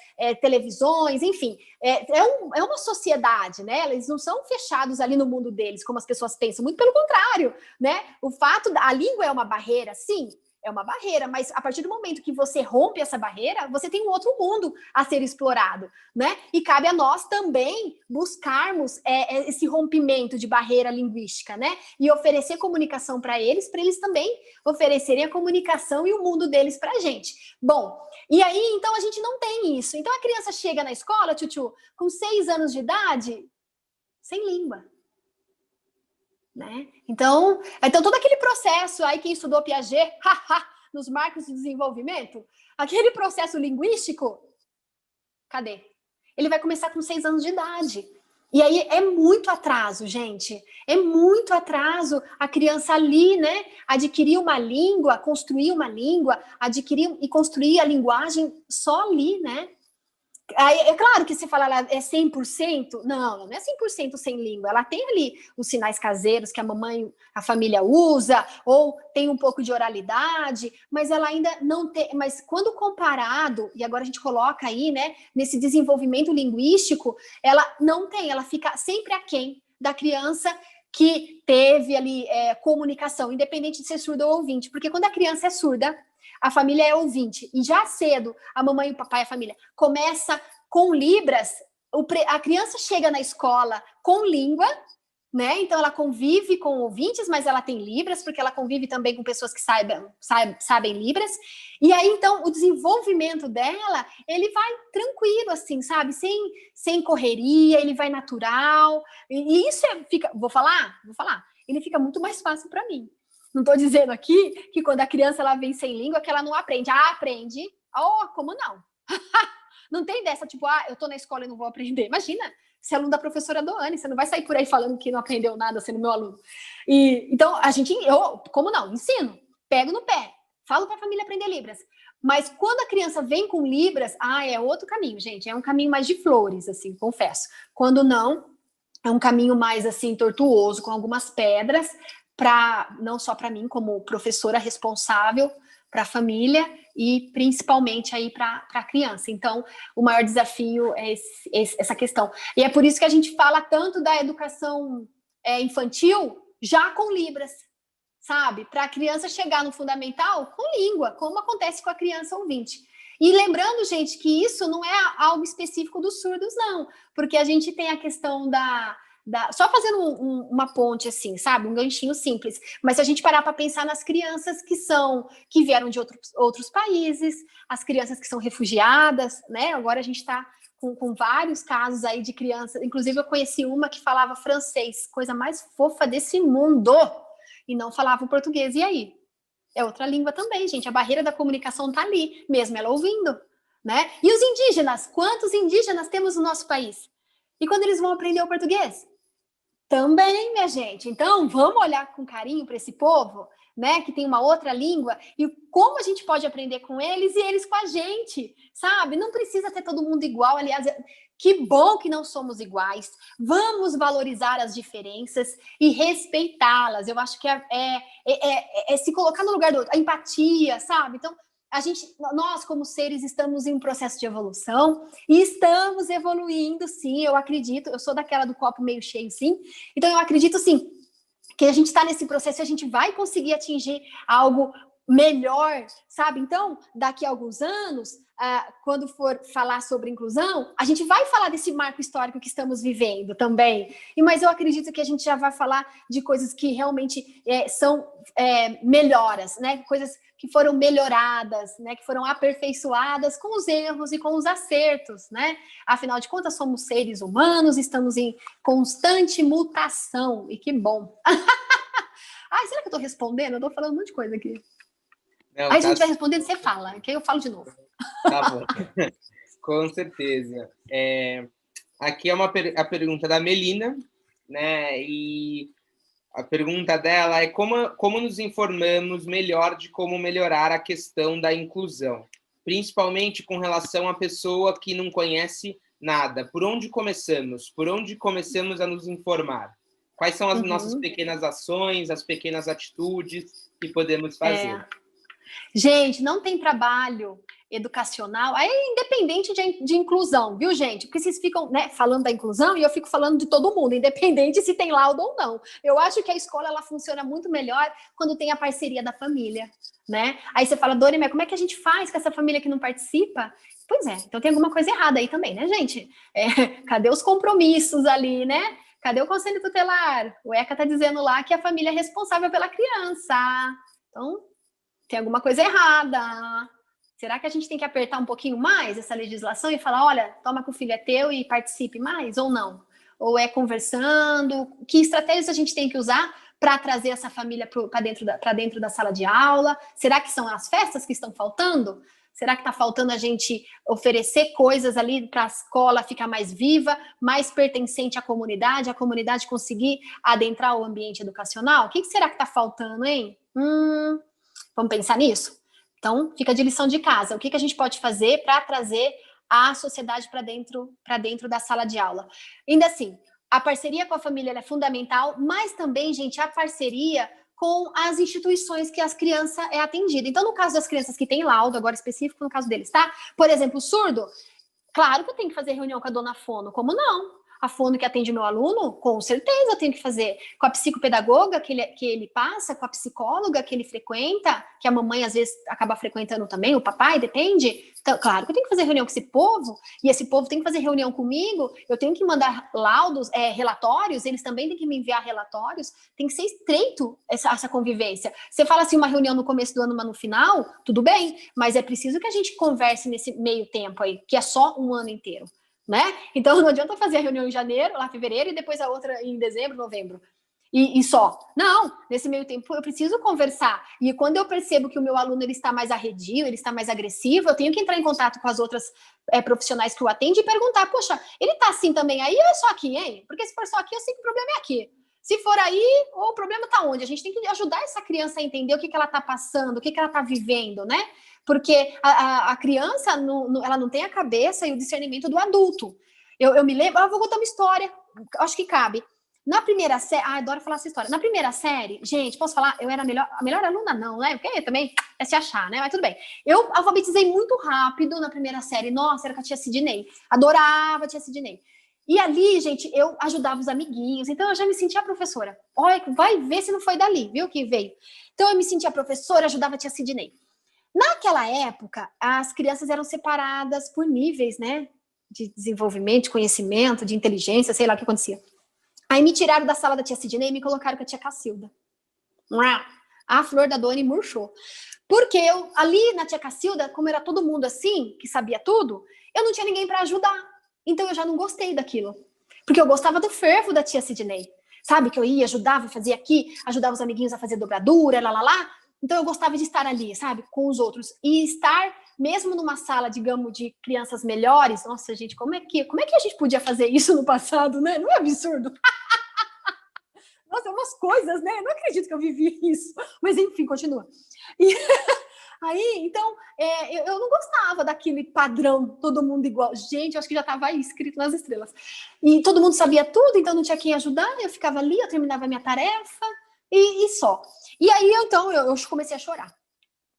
Speaker 2: televisões, enfim. É uma sociedade, né? Eles não são fechados ali no mundo deles, como as pessoas pensam, muito pelo contrário, né? A língua é uma barreira, sim, É uma barreira, mas a partir do momento que você rompe essa barreira, você tem um outro mundo a ser explorado, né? E cabe a nós também buscarmos esse rompimento de barreira linguística, né? E oferecer comunicação para eles também oferecerem a comunicação e o mundo deles para a gente. Bom, e aí, então, a gente não tem isso. Então, a criança chega na escola, Tchutchu, com 6 anos de idade, sem língua. Né? Então, todo aquele processo aí, quem estudou Piaget, nos marcos de desenvolvimento, aquele processo linguístico, cadê? Ele vai começar com 6 anos de idade. E aí é muito atraso, gente. É muito atraso a criança ali, né? Adquirir uma língua, construir uma língua, adquirir e construir a linguagem só ali, né? Aí, é claro que você fala, ela é 100%? Não, não é 100% sem língua. Ela tem ali os sinais caseiros que a família usa, ou tem um pouco de oralidade, mas ela ainda não tem. Mas quando comparado, e agora a gente coloca aí, né, nesse desenvolvimento linguístico, ela não tem, ela fica sempre aquém da criança que teve ali comunicação, independente de ser surdo ou ouvinte. Porque quando a criança é surda, a família é ouvinte, e já cedo, a mamãe, o papai, a família, começa com libras, a criança chega na escola com língua, né? Então ela convive com ouvintes, mas ela tem libras, porque ela convive também com pessoas que sabem libras, e aí então o desenvolvimento dela, ele vai tranquilo, assim, sabe? Sem correria, ele vai natural, e isso vou falar, ele fica muito mais fácil para mim. Não estou dizendo aqui que quando a criança ela vem sem língua, que ela não aprende. Aprende. Oh, como não? Não tem dessa, tipo, eu estou na escola e não vou aprender. Imagina, você é aluno da professora Doane, você não vai sair por aí falando que não aprendeu nada sendo meu aluno. Então, como não? Ensino, pego no pé, falo para a família aprender Libras. Mas quando a criança vem com Libras, é outro caminho, gente. É um caminho mais de flores, assim, confesso. Quando não, é um caminho mais, assim, tortuoso, com algumas pedras, não só para mim, como professora responsável para a família e principalmente aí para a criança. Então, o maior desafio é essa questão. E é por isso que a gente fala tanto da educação infantil já com Libras, sabe? Para a criança chegar no fundamental com língua, como acontece com a criança ouvinte. E lembrando, gente, que isso não é algo específico dos surdos, não, porque a gente tem a questão só fazendo uma ponte assim, sabe? Um ganchinho simples. Mas se a gente parar para pensar nas crianças que vieram de outros países, as crianças que são refugiadas, né? Agora a gente está com vários casos aí de crianças. Inclusive, eu conheci uma que falava francês, coisa mais fofa desse mundo, e não falava o português. E aí? É outra língua também, gente. A barreira da comunicação está ali, mesmo ela ouvindo, né? E os indígenas? Quantos indígenas temos no nosso país? E quando eles vão aprender o português? Também, minha gente. Então, vamos olhar com carinho para esse povo, né, que tem uma outra língua, e como a gente pode aprender com eles e eles com a gente, sabe? Não precisa ter todo mundo igual, aliás, que bom que não somos iguais. Vamos valorizar as diferenças e respeitá-las. Eu acho que é se colocar no lugar do outro, a empatia, sabe? Então, nós como seres estamos em um processo de evolução e estamos evoluindo, sim, eu acredito, eu sou daquela do copo meio cheio, sim, então eu acredito, sim, que a gente está nesse processo e a gente vai conseguir atingir algo melhor, sabe? Então, daqui a alguns anos, quando for falar sobre inclusão, a gente vai falar desse marco histórico que estamos vivendo também. Mas eu acredito que a gente já vai falar de coisas que realmente são melhoras, né? Coisas que foram melhoradas, né? Que foram aperfeiçoadas com os erros e com os acertos, né? Afinal de contas, somos seres humanos, estamos em constante mutação, e que bom. Será que eu estou respondendo? Eu estou falando um monte de coisa aqui.
Speaker 1: Não,
Speaker 2: Aí a gente vai respondendo, você fala, que aí eu falo de novo.
Speaker 1: Tá bom, com certeza. Aqui é a pergunta da Melina, né? E a pergunta dela é como nos informamos melhor de como melhorar a questão da inclusão, principalmente com relação à pessoa que não conhece nada. Por onde começamos? Por onde começamos a nos informar? Quais são as nossas pequenas ações, as pequenas atitudes que podemos fazer?
Speaker 2: Gente, não tem trabalho educacional, aí é independente de inclusão, viu, gente? Porque vocês ficam, né, falando da inclusão e eu fico falando de todo mundo, independente se tem laudo ou não. Eu acho que a escola, ela funciona muito melhor quando tem a parceria da família, né? Aí você fala, Dori, mas como é que a gente faz com essa família que não participa? Pois é, então tem alguma coisa errada aí também, né, gente? Cadê os compromissos ali, né? Cadê o conselho tutelar? O ECA tá dizendo lá que a família é responsável pela criança. Então, tem alguma coisa errada. Será que a gente tem que apertar um pouquinho mais essa legislação e falar, olha, toma que o filho é teu e participe mais, ou não? Ou é conversando? Que estratégias a gente tem que usar para trazer essa família para dentro da sala de aula? Será que são as festas que estão faltando? Será que está faltando a gente oferecer coisas ali para a escola ficar mais viva, mais pertencente à comunidade, a comunidade conseguir adentrar o ambiente educacional? O que será que está faltando, hein? Vamos pensar nisso? Então, fica de lição de casa. O que a gente pode fazer para trazer a sociedade para dentro da sala de aula? Ainda assim, a parceria com a família é fundamental, mas também, gente, a parceria com as instituições que as crianças é atendida. Então, no caso das crianças que têm laudo, agora específico no caso deles, tá? Por exemplo, o surdo, claro que eu tenho que fazer reunião com a dona Fono, como não? A Fono que atende meu aluno, com certeza eu tenho que fazer. Com a psicopedagoga que ele passa, com a psicóloga que ele frequenta, que a mamãe às vezes acaba frequentando também, o papai, depende. Então, claro que eu tenho que fazer reunião com esse povo, e esse povo tem que fazer reunião comigo, eu tenho que mandar laudos, relatórios, eles também têm que me enviar relatórios, tem que ser estreito essa convivência. Você fala assim, uma reunião no começo do ano, mas no final, tudo bem, mas é preciso que a gente converse nesse meio tempo aí, que é só um ano inteiro. Né? Então não adianta fazer a reunião em janeiro, lá em fevereiro, e depois a outra em dezembro, novembro. E só. Não, nesse meio tempo eu preciso conversar. E quando eu percebo que o meu aluno ele está mais arredio, ele está mais agressivo, eu tenho que entrar em contato com as outras profissionais que o atendem e perguntar, poxa, ele está assim também aí ou é só aqui, hein? Porque se for só aqui, eu sei que o problema é aqui. Se for aí, o problema está onde? A gente tem que ajudar essa criança a entender o que ela está passando, o que ela está vivendo, né? Porque a criança, ela não tem a cabeça e o discernimento do adulto. Eu me lembro, eu vou contar uma história, acho que cabe. Na primeira série, adoro falar essa história. Na primeira série, gente, posso falar? Eu era a melhor aluna, não, né? Porque também é se achar, né? Mas tudo bem. Eu alfabetizei muito rápido na primeira série. Nossa, era com a tia Sidney. Adorava a tia Sidney. E ali, gente, eu ajudava os amiguinhos. Então, eu já me sentia professora. Olha, vai ver se não foi dali, viu, que veio. Então, eu me sentia professora, ajudava a tia Sidney. Naquela época, as crianças eram separadas por níveis, né? De desenvolvimento, de conhecimento, de inteligência, sei lá o que acontecia. Aí me tiraram da sala da tia Sidney e me colocaram com a tia Cacilda. A flor da Doni murchou. Porque eu, ali na tia Cacilda, como era todo mundo assim, que sabia tudo, eu não tinha ninguém para ajudar. Então eu já não gostei daquilo. Porque eu gostava do fervo da tia Sidney. Sabe, que eu ia, ajudava, fazia aqui, ajudava os amiguinhos a fazer dobradura, lá. Então eu gostava de estar ali, sabe, com os outros. E estar, mesmo numa sala, digamos, de crianças melhores, nossa, gente, como é que a gente podia fazer isso no passado, né? Não é absurdo? Nossa, umas coisas, né? Eu não acredito que eu vivi isso. Mas enfim, continua. E aí, então, eu não gostava daquele padrão, todo mundo igual. Gente, eu acho que já estava aí escrito nas estrelas. E todo mundo sabia tudo, então não tinha quem ajudar. Eu ficava ali, eu terminava a minha tarefa e só. E aí, então, eu comecei a chorar.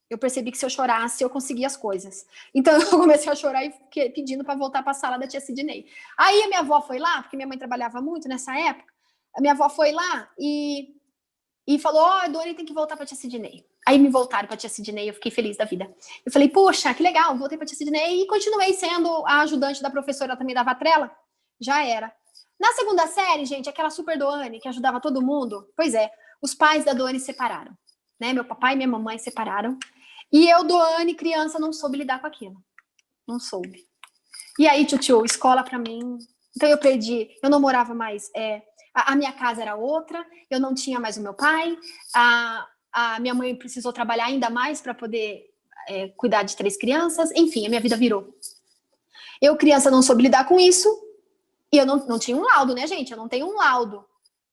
Speaker 2: Eu percebi que se eu chorasse, eu conseguia as coisas. Então, eu comecei a chorar e fiquei pedindo para voltar para a sala da tia Sidney. Aí, a minha avó foi lá, porque minha mãe trabalhava muito nessa época. A minha avó foi lá e falou, a Doni tem que voltar para a tia Sidney. Aí, me voltaram para a tia Sidney e eu fiquei feliz da vida. Eu falei, poxa, que legal, voltei para a tia Sidney e continuei sendo a ajudante da professora também da Vatrela. Já era. Na segunda série, gente, aquela super Doane que ajudava todo mundo, pois é, os pais da Doane separaram, né? Meu papai e minha mamãe separaram. E eu, Doane, criança, não soube lidar com aquilo. Não soube. E aí, tio, escola pra mim. Então eu perdi, eu não morava mais, a minha casa era outra, eu não tinha mais o meu pai, a minha mãe precisou trabalhar ainda mais para poder cuidar de 3 crianças, enfim, a minha vida virou. Eu, criança, não soube lidar com isso, e eu não tinha um laudo, né, gente? Eu não tenho um laudo.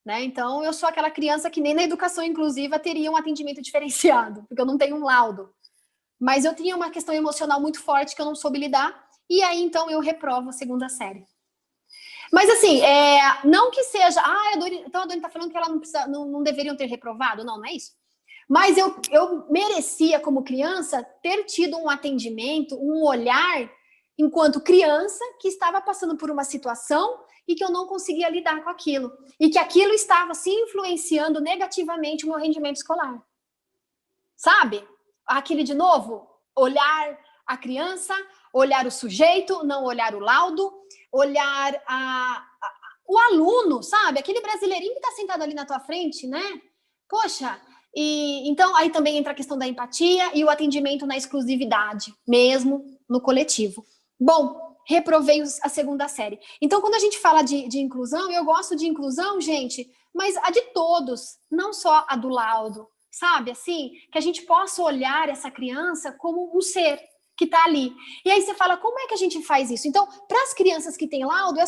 Speaker 2: Né? Então, eu sou aquela criança que nem na educação inclusiva teria um atendimento diferenciado, porque eu não tenho um laudo. Mas eu tinha uma questão emocional muito forte que eu não soube lidar, e aí, então, eu reprovo a segunda série. Mas, assim, não que seja... então a Doni está falando que ela não deveriam ter reprovado. Não é isso. Mas eu merecia, como criança, ter tido um atendimento, um olhar, enquanto criança, que estava passando por uma situação e que eu não conseguia lidar com aquilo. E que aquilo estava se influenciando negativamente o meu rendimento escolar. Sabe? Aquele, de novo, olhar a criança, olhar o sujeito, não olhar o laudo, olhar o aluno, sabe? Aquele brasileirinho que está sentado ali na tua frente, né? Poxa, então aí também entra a questão da empatia e o atendimento na exclusividade, mesmo no coletivo. Bom, reprovei a segunda série. Então, quando a gente fala de inclusão, eu gosto de inclusão, gente, mas a de todos, não só a do laudo, sabe? Assim, que a gente possa olhar essa criança como um ser que está ali. E aí você fala, como é que a gente faz isso? Então, para as crianças que têm laudo,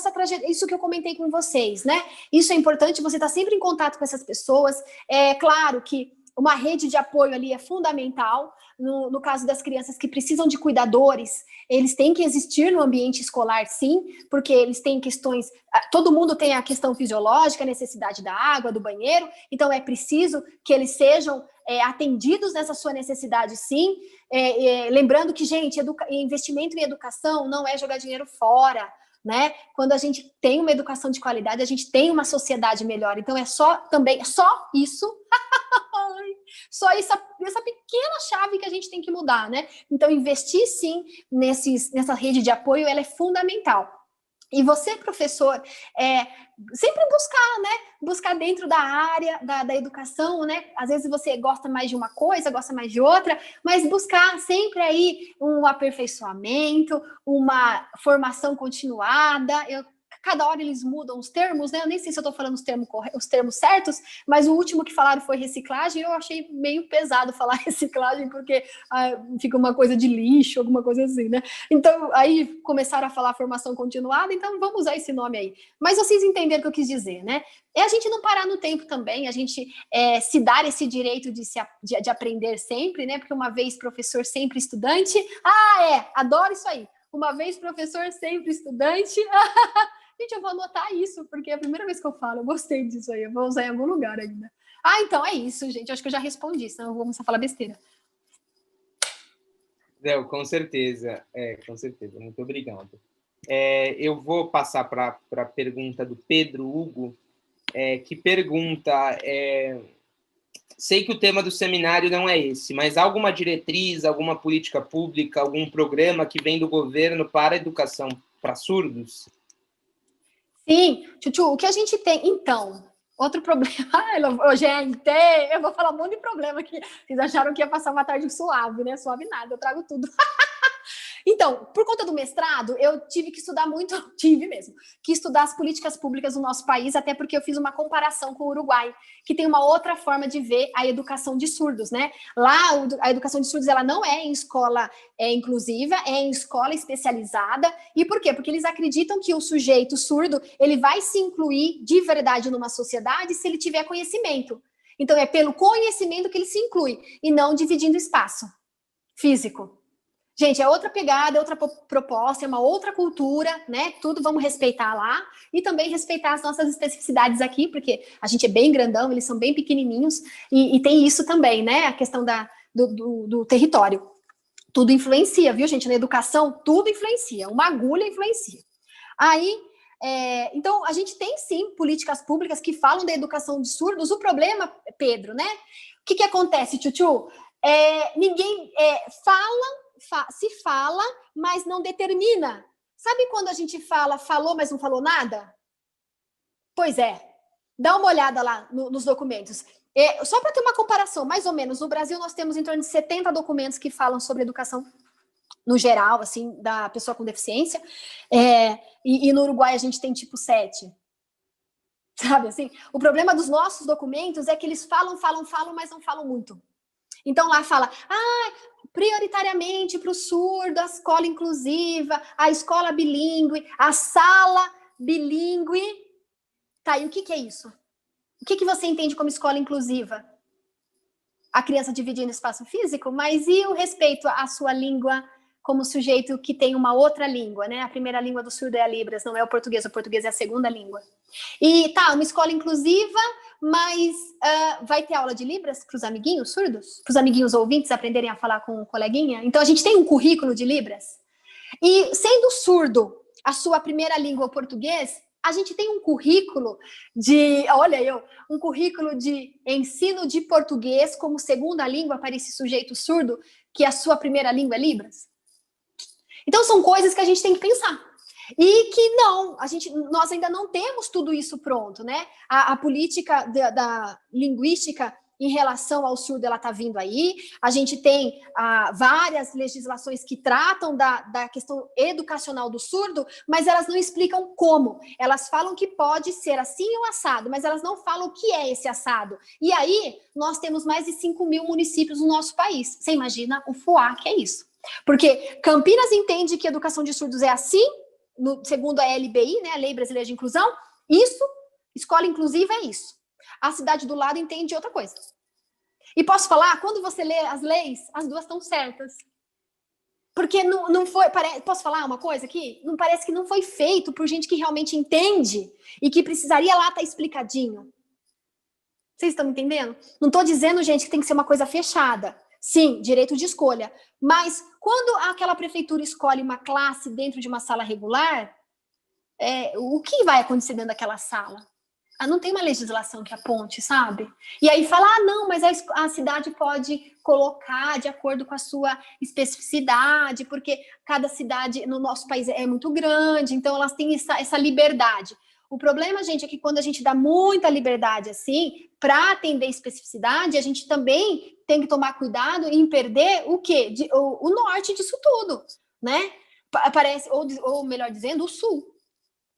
Speaker 2: isso que eu comentei com vocês, né? Isso é importante, você está sempre em contato com essas pessoas. É claro que uma rede de apoio ali é fundamental. No caso das crianças que precisam de cuidadores, eles têm que existir no ambiente escolar, sim, porque eles têm questões... Todo mundo tem a questão fisiológica, a necessidade da água, do banheiro, então é preciso que eles sejam atendidos nessa sua necessidade, sim. Lembrando que, gente, investimento em educação não é jogar dinheiro fora, né? Quando a gente tem uma educação de qualidade, a gente tem uma sociedade melhor. Então, só isso... Só essa pequena chave que a gente tem que mudar, né? Então, investir, sim, nessa rede de apoio, ela é fundamental. E você, professor, sempre buscar, né? Buscar dentro da área da educação, né? Às vezes você gosta mais de uma coisa, gosta mais de outra, mas buscar sempre aí um aperfeiçoamento, uma formação continuada. Cada hora eles mudam os termos, né? Eu nem sei se eu estou falando os termos certos, mas o último que falaram foi reciclagem. Eu achei meio pesado falar reciclagem, porque fica uma coisa de lixo, alguma coisa assim, né? Então, aí começaram a falar formação continuada, então vamos usar esse nome aí. Mas vocês entenderam o que eu quis dizer, né? É a gente não parar no tempo também, a gente se dar esse direito de aprender sempre, né? Porque uma vez professor, sempre estudante. Adoro isso aí. Uma vez professor, sempre estudante. Gente, eu vou anotar isso, porque é a primeira vez que eu falo, eu gostei disso aí, eu vou usar em algum lugar ainda. Então é isso, gente, eu acho que eu já respondi, senão eu vou começar a falar besteira.
Speaker 1: Não, com certeza, muito obrigado. Eu vou passar para a pergunta do Pedro Hugo, que pergunta, sei que o tema do seminário não é esse, mas há alguma diretriz, alguma política pública, algum programa que vem do governo para a educação para surdos?
Speaker 2: Sim, Chuchu, o que a gente tem, então, outro problema, gente, eu vou falar um monte de problema aqui, vocês acharam que ia passar uma tarde suave, né, suave nada, eu trago tudo. Então, por conta do mestrado, eu tive que estudar muito, que estudar as políticas públicas do nosso país, até porque eu fiz uma comparação com o Uruguai, que tem uma outra forma de ver a educação de surdos, né? Lá, a educação de surdos, ela não é em escola inclusiva, é em escola especializada. E por quê? Porque eles acreditam que o sujeito surdo, ele vai se incluir de verdade numa sociedade se ele tiver conhecimento. Então, é pelo conhecimento que ele se inclui, e não dividindo espaço físico. Gente, é outra pegada, é outra proposta, é uma outra cultura, né? Tudo vamos respeitar lá e também respeitar as nossas especificidades aqui, porque a gente é bem grandão, eles são bem pequenininhos e tem isso também, né? A questão do território. Tudo influencia, viu, gente? Na educação, tudo influencia. Uma agulha influencia. Aí, então, a gente tem, sim, políticas públicas que falam da educação de surdos. O problema, Pedro, né? O que acontece, Chuchu? Ninguém se fala, mas não determina. Sabe quando a gente falou, mas não falou nada? Pois é. Dá uma olhada lá nos documentos. Só para ter uma comparação, mais ou menos, no Brasil nós temos em torno de 70 documentos que falam sobre educação no geral, assim, da pessoa com deficiência. E no Uruguai a gente tem tipo 7. Sabe assim? O problema dos nossos documentos é que eles falam, mas não falam muito. Então lá fala, prioritariamente para o surdo, a escola inclusiva, a escola bilíngue, a sala bilíngue. Tá, e o que é isso? O que você entende como escola inclusiva? A criança dividindo espaço físico? Mas e o respeito à sua língua como sujeito que tem uma outra língua, né? A primeira língua do surdo é a Libras, não é o português é a segunda língua. E tá, uma escola inclusiva, mas vai ter aula de Libras para os amiguinhos surdos? Para os amiguinhos ouvintes aprenderem a falar com o coleguinha? Então a gente tem um currículo de Libras. E sendo surdo a sua primeira língua o português, a gente tem um currículo um currículo de ensino de português como segunda língua para esse sujeito surdo, que a sua primeira língua é Libras. Então são coisas que a gente tem que pensar. E que nós ainda não temos tudo isso pronto, né? A política da linguística em relação ao surdo, ela está vindo aí. A gente tem várias legislações que tratam da questão educacional do surdo, mas elas não explicam como. Elas falam que pode ser assim ou assado, mas elas não falam o que é esse assado. E aí, nós temos mais de 5.000 municípios no nosso país. Você imagina o fuá que é isso. Porque Campinas entende que a educação de surdos é assim, segundo a LBI, né, a Lei Brasileira de Inclusão, escola inclusiva é isso. A cidade do lado entende outra coisa. E posso falar, quando você lê as leis, as duas estão certas. Porque não foi... Posso falar uma coisa aqui? Não parece que não foi feito por gente que realmente entende e que precisaria lá estar explicadinho. Vocês estão me entendendo? Não estou dizendo, gente, que tem que ser uma coisa fechada. Sim, direito de escolha. Mas quando aquela prefeitura escolhe uma classe dentro de uma sala regular, o que vai acontecer dentro daquela sala? Não tem uma legislação que aponte, sabe? E aí fala, não, mas a cidade pode colocar de acordo com a sua especificidade, porque cada cidade no nosso país é muito grande, então elas têm essa liberdade. O problema, gente, é que quando a gente dá muita liberdade assim, para atender especificidade, a gente também tem que tomar cuidado em perder o quê? O norte disso tudo, né? Parece, ou melhor dizendo, o sul.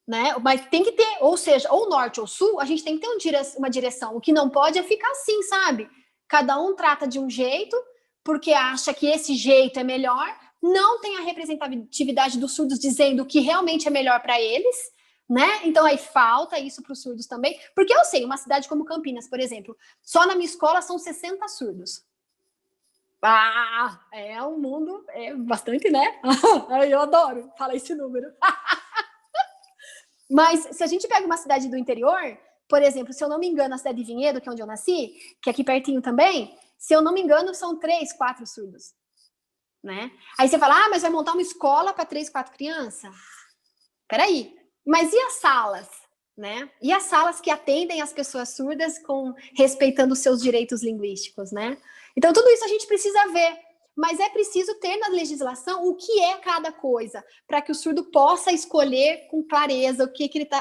Speaker 2: Né? Mas tem que ter, ou seja, ou norte ou sul, a gente tem que ter uma direção. O que não pode é ficar assim, sabe? Cada um trata de um jeito, porque acha que esse jeito é melhor, não tem a representatividade dos surdos dizendo o que realmente é melhor para eles, né? Então aí falta isso para os surdos também, porque eu sei, uma cidade como Campinas, por exemplo, só na minha escola são 60 surdos. É um mundo, é bastante, né? Eu adoro falar esse número. Mas se a gente pega uma cidade do interior, por exemplo, se eu não me engano, a cidade de Vinhedo, que é onde eu nasci, que é aqui pertinho também, se eu não me engano, são 3, 4 surdos. Né? Aí você fala, mas vai montar uma escola para 3, 4 crianças? Peraí, mas e as salas? Né? E as salas que atendem as pessoas surdas respeitando os seus direitos linguísticos? Né? Então, tudo isso a gente precisa ver. Mas é preciso ter na legislação o que é cada coisa, para que o surdo possa escolher com clareza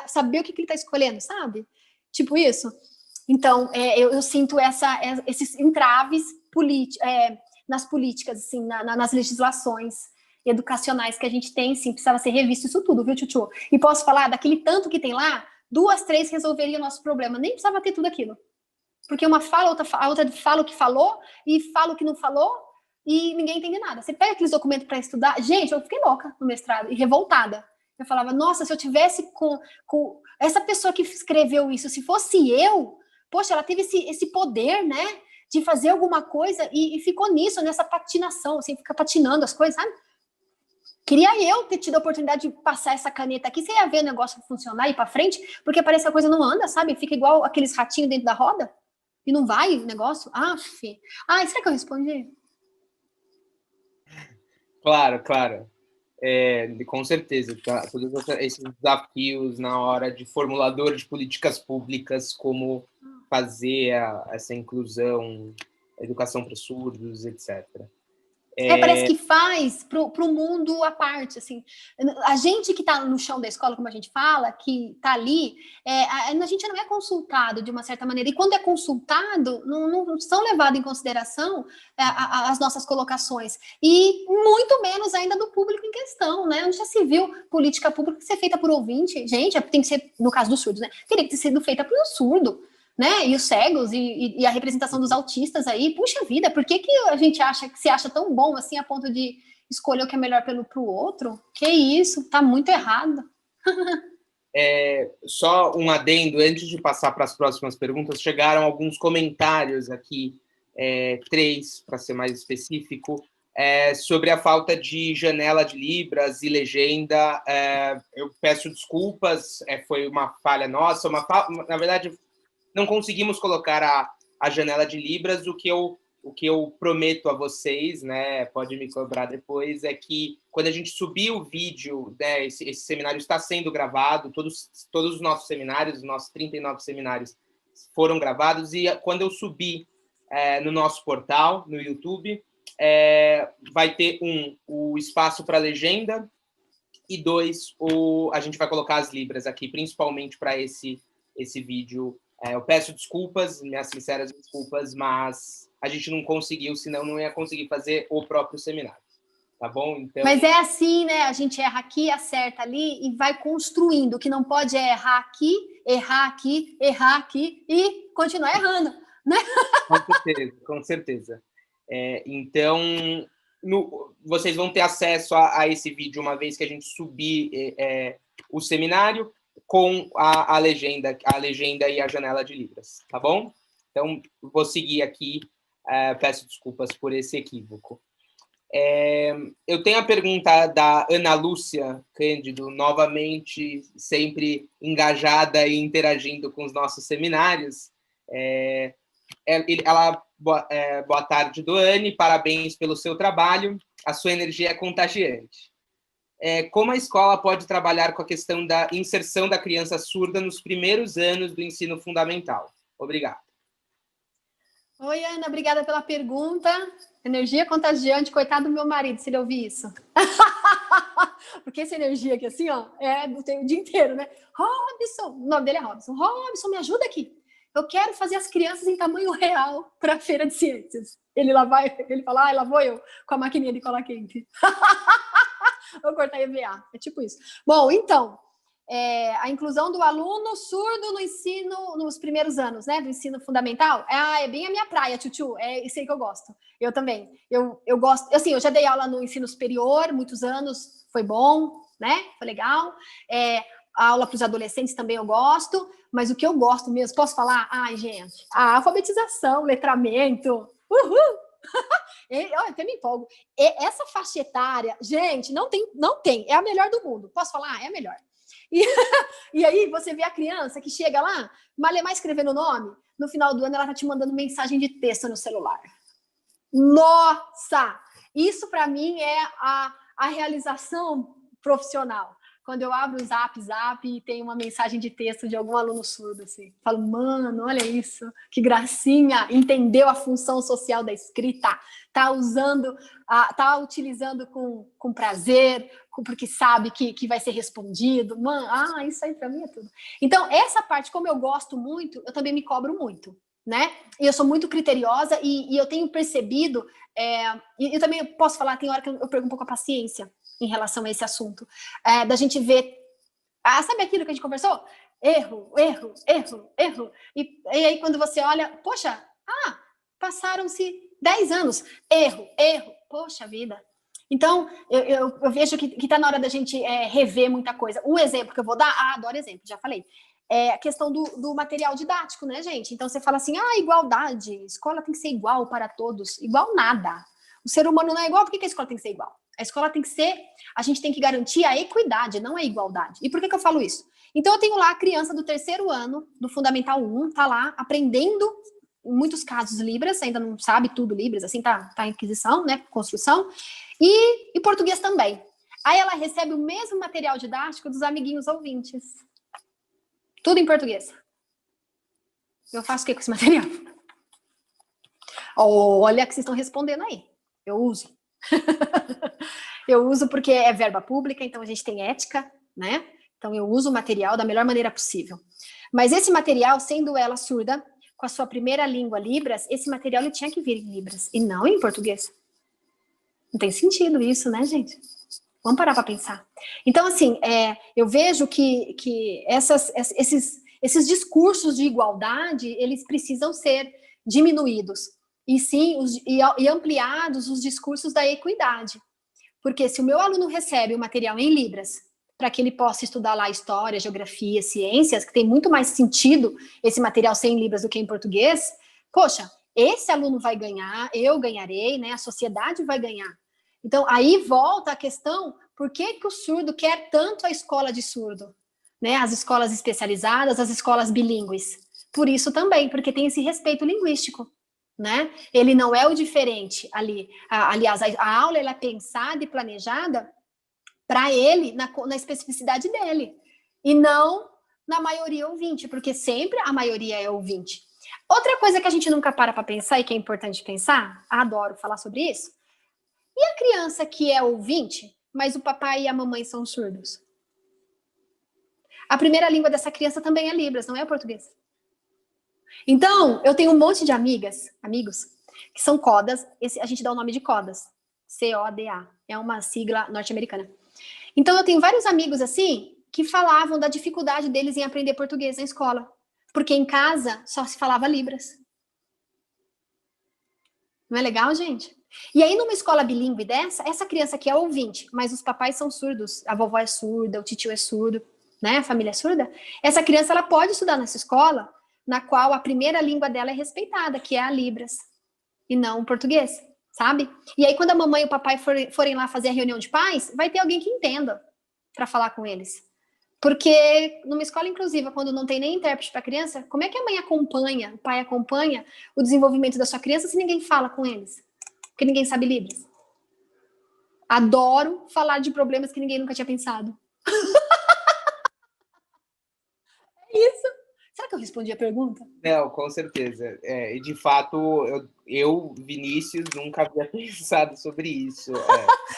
Speaker 2: saber o que ele está escolhendo, sabe? Tipo isso. Então, eu sinto esses entraves nas políticas, assim, nas legislações educacionais que a gente tem, sim, precisava ser revisto isso tudo, viu, Tchutchu? E posso falar, daquele tanto que tem lá, 2, 3 resolveriam o nosso problema, nem precisava ter tudo aquilo. Porque uma fala, a outra fala o que falou, e fala o que não falou, e ninguém entende nada. Você pega aqueles documentos para estudar. Gente, eu fiquei louca no mestrado e revoltada. Eu falava, nossa, se eu tivesse com essa pessoa que escreveu isso, se fosse eu, poxa, ela teve esse poder, né, de fazer alguma coisa e ficou nisso, nessa patinação, assim, fica patinando as coisas, sabe? Queria eu ter tido a oportunidade de passar essa caneta aqui, você ia ver o negócio funcionar e ir para frente, porque parece que a coisa não anda, sabe? Fica igual aqueles ratinhos dentro da roda e não vai o negócio. Será que eu respondi?
Speaker 1: Claro. Com certeza. Tá? Todos esses desafios na hora de formulador de políticas públicas, como fazer essa inclusão, educação para surdos, etc.
Speaker 2: Parece que faz para o mundo à parte, assim. A gente que está no chão da escola, como a gente fala, que está ali, a gente não é consultado de uma certa maneira. E quando é consultado, não são levadas em consideração as nossas colocações. E muito menos ainda do público em questão, né? Onde já se viu política pública ser feita por ouvinte. Gente, tem que ser, no caso dos surdos, né? Teria que ter sido feita por um surdo. Né? E os cegos e a representação dos autistas aí, puxa vida, por que a gente se acha tão bom assim a ponto de escolher o que é melhor pro outro? Que isso, tá muito errado.
Speaker 1: Só um adendo, antes de passar para as próximas perguntas, chegaram alguns comentários aqui, 3, para ser mais específico. sobre a falta de janela de Libras e legenda. Eu peço desculpas, foi uma falha nossa, na verdade, não conseguimos colocar a janela de Libras. O que eu prometo a vocês, né, pode me cobrar depois, é que quando a gente subir o vídeo, né, esse seminário está sendo gravado, todos os nossos seminários, os nossos 39 seminários foram gravados, e quando eu subir no nosso portal, no YouTube, vai ter o espaço para legenda, e 2, a gente vai colocar as Libras aqui, principalmente para esse vídeo. Eu peço desculpas, minhas sinceras desculpas, mas a gente não conseguiu, senão não ia conseguir fazer o próprio seminário, tá bom? Então...
Speaker 2: Mas é assim, né? A gente erra aqui, acerta ali e vai construindo. O que não pode é errar aqui e continuar errando, né?
Speaker 1: Com certeza. Então, vocês vão ter acesso a esse vídeo uma vez que a gente subir o seminário, com a legenda e a janela de Libras, tá bom? Então, vou seguir aqui, peço desculpas por esse equívoco. Eu tenho a pergunta da Ana Lúcia Cândido, novamente, sempre engajada e interagindo com os nossos seminários. Boa tarde, Doane, parabéns pelo seu trabalho, a sua energia é contagiante. Como a escola pode trabalhar com a questão da inserção da criança surda nos primeiros anos do ensino fundamental? Obrigado.
Speaker 2: Oi, Ana, obrigada pela pergunta. Energia contagiante, coitado do meu marido, se ele ouvir isso. Porque essa energia aqui, assim, ó, tem o dia inteiro, né? Robson, o nome dele é Robson. Robson, me ajuda aqui. Eu quero fazer as crianças em tamanho real para a Feira de Ciências. Ele fala, lá vou eu, com a maquininha de cola quente. Vou cortar EVA, é tipo isso. Bom, então, a inclusão do aluno surdo no ensino, nos primeiros anos, né, do ensino fundamental, é bem a minha praia, Tchutchu, é isso aí que eu gosto. Eu também, eu gosto, assim, eu já dei aula no ensino superior, muitos anos, foi bom, né, foi legal. A aula para os adolescentes também eu gosto, mas o que eu gosto mesmo, posso falar? Ai, gente, a alfabetização, letramento, uhul! Eu até me empolgo. Essa faixa etária, gente, não tem, é a melhor do mundo. Posso falar? É a melhor. E aí você vê a criança que chega lá, malemar escrevendo o nome, no final do ano ela tá te mandando mensagem de texto no celular. Nossa! Isso para mim é a realização profissional. Quando eu abro o Zap e tem uma mensagem de texto de algum aluno surdo, assim, falo, mano, olha isso, que gracinha, entendeu a função social da escrita, tá utilizando com prazer, porque sabe que vai ser respondido, mano, isso aí para mim é tudo. Então, essa parte, como eu gosto muito, eu também me cobro muito, né? E eu sou muito criteriosa e eu tenho percebido, e eu também posso falar, tem hora que eu perco um pouco a paciência em relação a esse assunto, da gente ver, sabe aquilo que a gente conversou? Erro. E aí quando você olha, poxa, passaram-se 10 anos, erro, poxa vida. Então, eu vejo que está na hora da gente rever muita coisa. Um exemplo que eu vou dar, adoro exemplo, já falei, a questão do material didático, né, gente? Então, você fala assim, igualdade, escola tem que ser igual para todos. Igual nada. O ser humano não é igual, por que a escola tem que ser igual? A escola tem que ser, a gente tem que garantir a equidade, não a igualdade. E por que eu falo isso? Então, eu tenho lá a criança do 3º ano, do Fundamental 1, tá lá aprendendo, em muitos casos, Libras, ainda não sabe tudo Libras, assim, tá em aquisição, né, construção, e português também. Aí ela recebe o mesmo material didático dos amiguinhos ouvintes. Tudo em português. Eu faço o que com esse material? Olha que vocês estão respondendo aí. Eu uso. Eu uso porque é verba pública, então a gente tem ética, né? Então eu uso o material da melhor maneira possível. Mas esse material, sendo ela surda, com a sua primeira língua Libras, esse material ele tinha que vir em Libras e não em português. Não tem sentido isso, né, gente? Vamos parar para pensar. Então, assim, eu vejo que esses discursos de igualdade, eles precisam ser diminuídos. E sim, e ampliados os discursos da equidade. Porque se o meu aluno recebe o material em Libras, para que ele possa estudar lá história, geografia, ciências, que tem muito mais sentido esse material ser em Libras do que em português, poxa, esse aluno vai ganhar, eu ganharei, né? A sociedade vai ganhar. Então, aí volta a questão, por que que o surdo quer tanto a escola de surdo? Né? As escolas especializadas, as escolas bilíngues. Por isso também, porque tem esse respeito linguístico. Né? Ele não é o diferente ali. Aliás, a aula ela é pensada e planejada para ele, na especificidade dele. E não na maioria ouvinte, porque sempre a maioria é ouvinte. Outra coisa que a gente nunca para pensar e que é importante pensar, adoro falar sobre isso, e a criança que é ouvinte, mas o papai e a mamãe são surdos? A primeira língua dessa criança também é Libras, não é o português. Então, eu tenho um monte de amigos, que são codas, a gente dá o nome de codas, CODA, é uma sigla norte-americana. Então, eu tenho vários amigos assim, que falavam da dificuldade deles em aprender português na escola, porque em casa só se falava Libras. Não é legal, gente? E aí, numa escola bilíngue dessa, essa criança aqui é ouvinte, mas os papais são surdos, a vovó é surda, o titio é surdo, né? A família é surda. Essa criança, ela pode estudar nessa escola, na qual a primeira língua dela é respeitada, que é a Libras, e não o português, sabe? E aí, quando a mamãe e o papai forem lá fazer a reunião de pais, vai ter alguém que entenda para falar com eles. Porque numa escola inclusiva, quando não tem nem intérprete para a criança, como é que a mãe acompanha, o pai acompanha o desenvolvimento da sua criança se ninguém fala com eles? Porque ninguém sabe Libras. Adoro falar de problemas que ninguém nunca tinha pensado. É isso. Será que eu respondi a pergunta?
Speaker 1: Não, com certeza. E de fato, eu, Vinícius, nunca havia pensado sobre isso.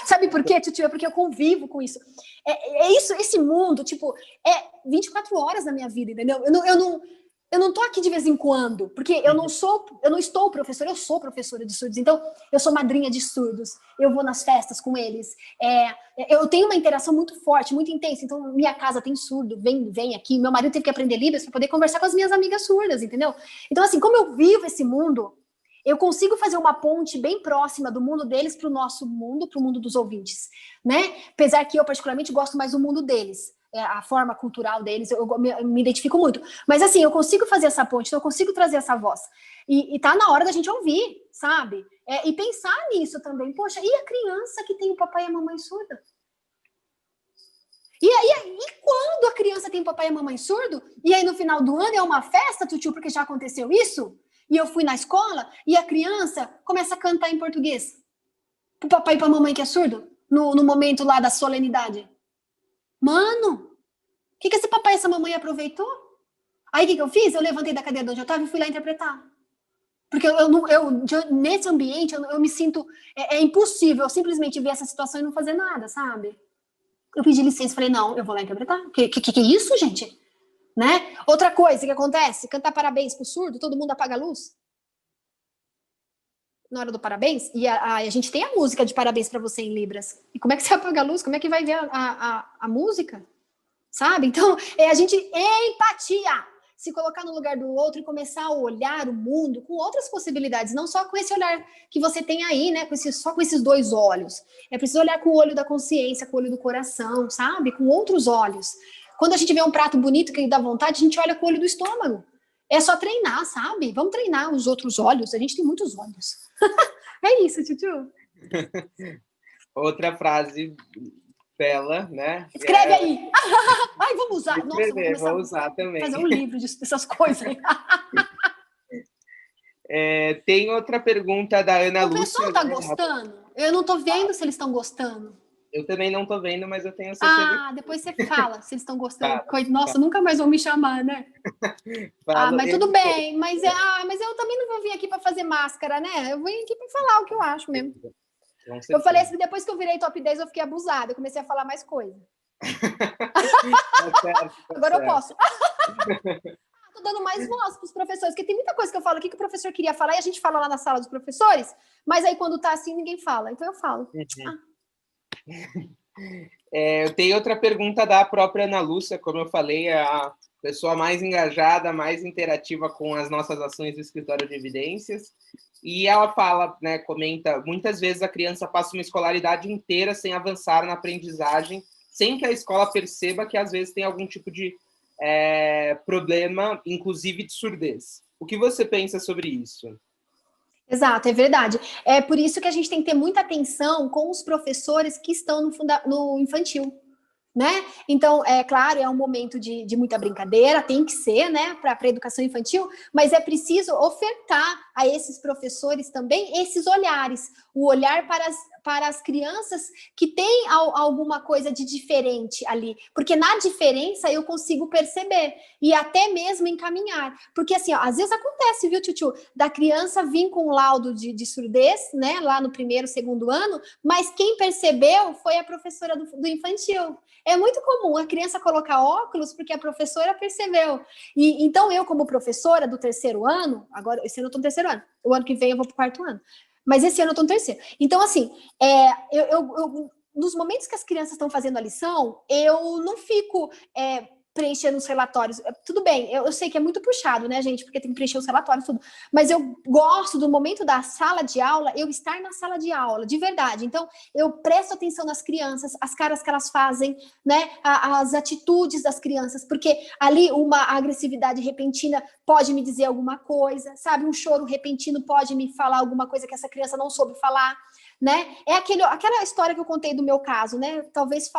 Speaker 2: Sabe por quê, tio? É porque eu convivo com isso. É isso, esse mundo, tipo, é 24 horas na minha vida, entendeu? Eu não tô aqui de vez em quando, porque eu não estou professora, eu sou professora de surdos, então eu sou madrinha de surdos, eu vou nas festas com eles, eu tenho uma interação muito forte, muito intensa, então minha casa tem surdo, vem aqui, meu marido teve que aprender Libras para poder conversar com as minhas amigas surdas, entendeu? Então, assim, como eu vivo esse mundo, eu consigo fazer uma ponte bem próxima do mundo deles para o nosso mundo, para o mundo dos ouvintes, né? Apesar que eu particularmente gosto mais do mundo deles, a forma cultural deles, eu me identifico muito. Mas assim, eu consigo fazer essa ponte, então eu consigo trazer essa voz. E tá na hora da gente ouvir, sabe? E pensar nisso também. Poxa, e a criança que tem o papai e a mamãe surda? E quando a criança tem o papai e a mamãe surdo, e aí no final do ano é uma festa, tio, porque já aconteceu isso, e eu fui na escola, e a criança começa a cantar em português. Pro papai e pra mamãe que é surdo, no momento lá da solenidade. Mano, o que esse papai e essa mamãe aproveitou? Aí o que eu fiz? Eu levantei da cadeira de onde eu estava e fui lá interpretar. Porque nesse ambiente, eu me sinto... É impossível eu simplesmente ver essa situação e não fazer nada, sabe? Eu pedi licença e falei, não, eu vou lá interpretar. Que é isso, gente? Né? Outra coisa que acontece, cantar parabéns pro surdo, todo mundo apaga a luz. Na hora do parabéns, e a gente tem a música de parabéns para você em Libras. E como é que você apaga a luz? Como é que vai ver a música? Sabe? Então, a gente empatia, se colocar no lugar do outro e começar a olhar o mundo com outras possibilidades, não só com esse olhar que você tem aí, né? Só com esses dois olhos. É preciso olhar com o olho da consciência, com o olho do coração, sabe? Com outros olhos. Quando a gente vê um prato bonito que dá vontade, a gente olha com o olho do estômago. É só treinar, sabe? Vamos treinar os outros olhos. A gente tem muitos olhos. É isso, tio.
Speaker 1: Outra frase bela, né?
Speaker 2: Escreve aí. Ai, vamos usar.
Speaker 1: Escrever,
Speaker 2: Nossa,
Speaker 1: vou usar também.
Speaker 2: Fazer um livro dessas coisas.
Speaker 1: Tem outra pergunta da Ana Lúcia.
Speaker 2: O pessoal tá gostando? Eu não tô vendo se eles estão gostando.
Speaker 1: Eu também não tô vendo, mas eu tenho certeza.
Speaker 2: Depois você fala se eles estão gostando.
Speaker 1: Fala,
Speaker 2: Nossa, nunca mais vão me chamar, né? Mas tudo bem. Mas eu também não vou vir aqui para fazer máscara, né? Eu vim aqui para falar o que eu acho mesmo. Eu falei assim, depois que eu virei top 10, eu fiquei abusada. Eu comecei a falar mais coisa. Agora eu posso. Tô dando mais voz para os professores, porque tem muita coisa que eu falo aqui que o professor queria falar e a gente fala lá na sala dos professores, mas aí quando tá assim, ninguém fala. Então eu falo.
Speaker 1: Tem outra pergunta da própria Ana Lúcia, como eu falei, é a pessoa mais engajada, mais interativa com as nossas ações do Escritório de Evidências, e ela fala, né, comenta, muitas vezes a criança passa uma escolaridade inteira sem avançar na aprendizagem, sem que a escola perceba que às vezes tem algum tipo de problema, inclusive de surdez. O que você pensa sobre isso?
Speaker 2: Exato, é verdade. É por isso que a gente tem que ter muita atenção com os professores que estão no infantil. Né? Então, é claro, é um momento de muita brincadeira, tem que ser, né, para a educação infantil, mas é preciso ofertar a esses professores também esses olhares, o olhar para as crianças que têm alguma coisa de diferente ali, porque na diferença eu consigo perceber e até mesmo encaminhar, porque assim, ó, às vezes acontece, viu, Tchutchu, da criança vir com um laudo de surdez, né, lá no primeiro, segundo ano, mas quem percebeu foi a professora do infantil. É muito comum a criança colocar óculos porque a professora percebeu. E então, eu, como professora do terceiro ano, agora, esse ano eu estou no terceiro ano, o ano que vem eu vou para o quarto ano, mas esse ano eu estou no terceiro. Então, assim, nos momentos que as crianças estão fazendo a lição, eu não fico preenchendo os relatórios. Tudo bem, eu sei que é muito puxado, né, gente, porque tem que preencher os relatórios, tudo. Mas eu gosto do momento da sala de aula, eu estar na sala de aula, de verdade. Então, eu presto atenção nas crianças, as caras que elas fazem, né, as atitudes das crianças, porque ali uma agressividade repentina pode me dizer alguma coisa, sabe? Um choro repentino pode me falar alguma coisa que essa criança não soube falar. Né? É aquela história que eu contei do meu caso, né? Talvez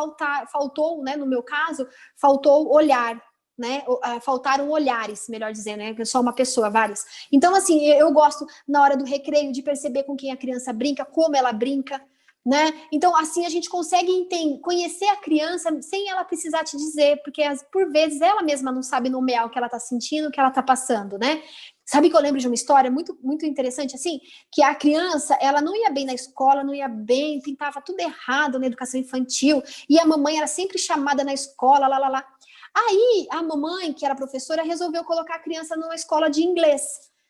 Speaker 2: faltou, né? No meu caso, faltou olhar, né? Faltaram olhares, melhor dizendo, né? Só uma pessoa, várias. Então, assim, eu gosto na hora do recreio de perceber com quem a criança brinca, como ela brinca, né? Então, assim, a gente consegue conhecer a criança sem ela precisar te dizer, porque por vezes ela mesma não sabe nomear o que ela está sentindo, o que ela está passando, né? Sabe que eu lembro de uma história muito, muito interessante, assim, que a criança, ela não ia bem na escola, não ia bem, tentava tudo errado na educação infantil, e a mamãe era sempre chamada na escola, lá, lá, lá. Aí, a mamãe, que era professora, resolveu colocar a criança numa escola de inglês.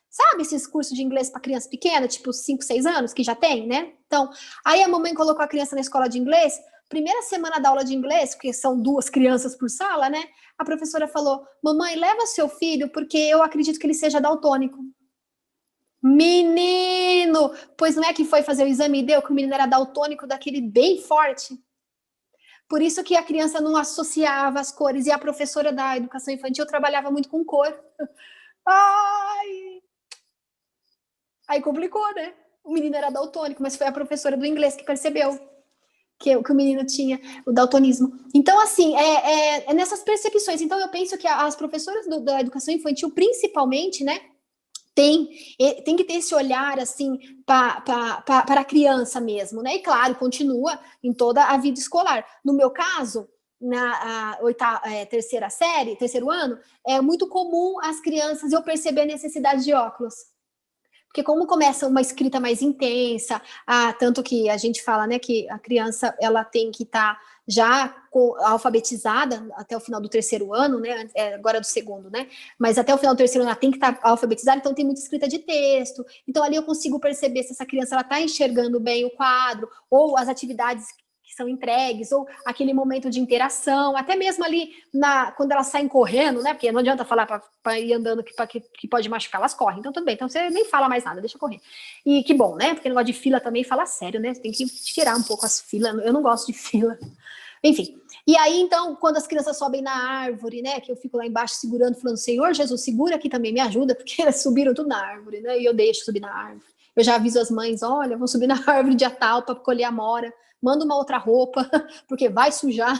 Speaker 2: Sabe esses cursos de inglês para criança pequena, tipo 5, 6 anos, que já tem, né? Então, aí a mamãe colocou a criança na escola de inglês, primeira semana da aula de inglês, porque são 2 crianças por sala, né? A professora falou: mamãe, leva seu filho, porque eu acredito que ele seja daltônico. Menino! Pois não é que foi fazer o exame e deu que o menino era daltônico daquele bem forte? Por isso que a criança não associava as cores, e a professora da educação infantil trabalhava muito com cor. Ai! Aí complicou, né? O menino era daltônico, mas foi a professora do inglês que percebeu que o menino tinha o daltonismo. Então, assim, é nessas percepções. Então, eu penso que as professoras da educação infantil, principalmente, né, tem que ter esse olhar, assim, para a criança mesmo, né? E, claro, continua em toda a vida escolar. No meu caso, na terceira série, terceiro ano, é muito comum as crianças eu perceber a necessidade de óculos. Porque como começa uma escrita mais intensa, tanto que a gente fala, né, que a criança ela tem que estar já alfabetizada até o final do terceiro ano, né, agora do segundo, né, mas até o final do terceiro ano ela tem que estar alfabetizada, então tem muita escrita de texto, então ali eu consigo perceber se essa criança ela está enxergando bem o quadro, ou as atividades que são entregues, ou aquele momento de interação, até mesmo ali quando elas saem correndo, né? Porque não adianta falar para ir andando que pode machucar, elas correm. Então, tudo bem. Então, você nem fala mais nada, deixa correr. E que bom, né? Porque negócio de fila também fala sério, né? Você tem que tirar um pouco as filas. Eu não gosto de fila. Enfim. E aí, então, quando as crianças sobem na árvore, né? Que eu fico lá embaixo segurando, falando, Senhor Jesus, segura aqui também, me ajuda, porque elas subiram tudo na árvore, né? E eu deixo subir na árvore. Eu já aviso as mães, olha, vão subir na árvore de tal para colher amora, manda uma outra roupa, porque vai sujar,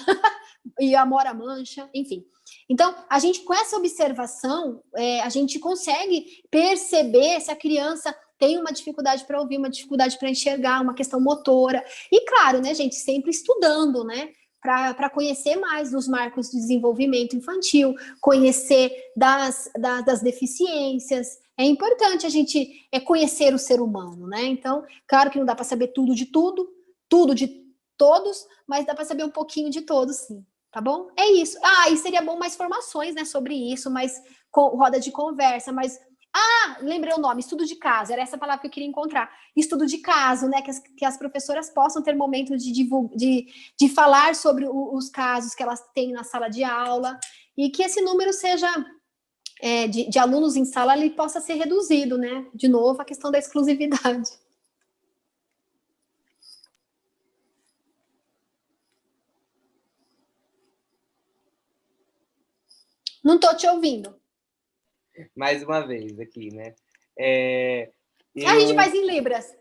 Speaker 2: e a amora mancha, enfim. Então, a gente, com essa observação, a gente consegue perceber se a criança tem uma dificuldade para ouvir, uma dificuldade para enxergar, uma questão motora. E, claro, né, gente, sempre estudando, né? Para conhecer mais dos marcos de desenvolvimento infantil, conhecer das deficiências. É importante a gente conhecer o ser humano, né? Então, claro que não dá para saber tudo de todos, mas dá para saber um pouquinho de todos, sim. Tá bom? É isso. E seria bom mais formações, né, sobre isso, mais roda de conversa, mas lembrei o nome, estudo de caso, era essa palavra que eu queria encontrar. Estudo de caso, né? Que as professoras possam ter momentos de falar sobre os casos que elas têm na sala de aula, e que esse número seja de alunos em sala, ele possa ser reduzido, né? De novo, a questão da exclusividade. Não estou te ouvindo.
Speaker 1: Mais uma vez aqui, né?
Speaker 2: A gente faz em Libras.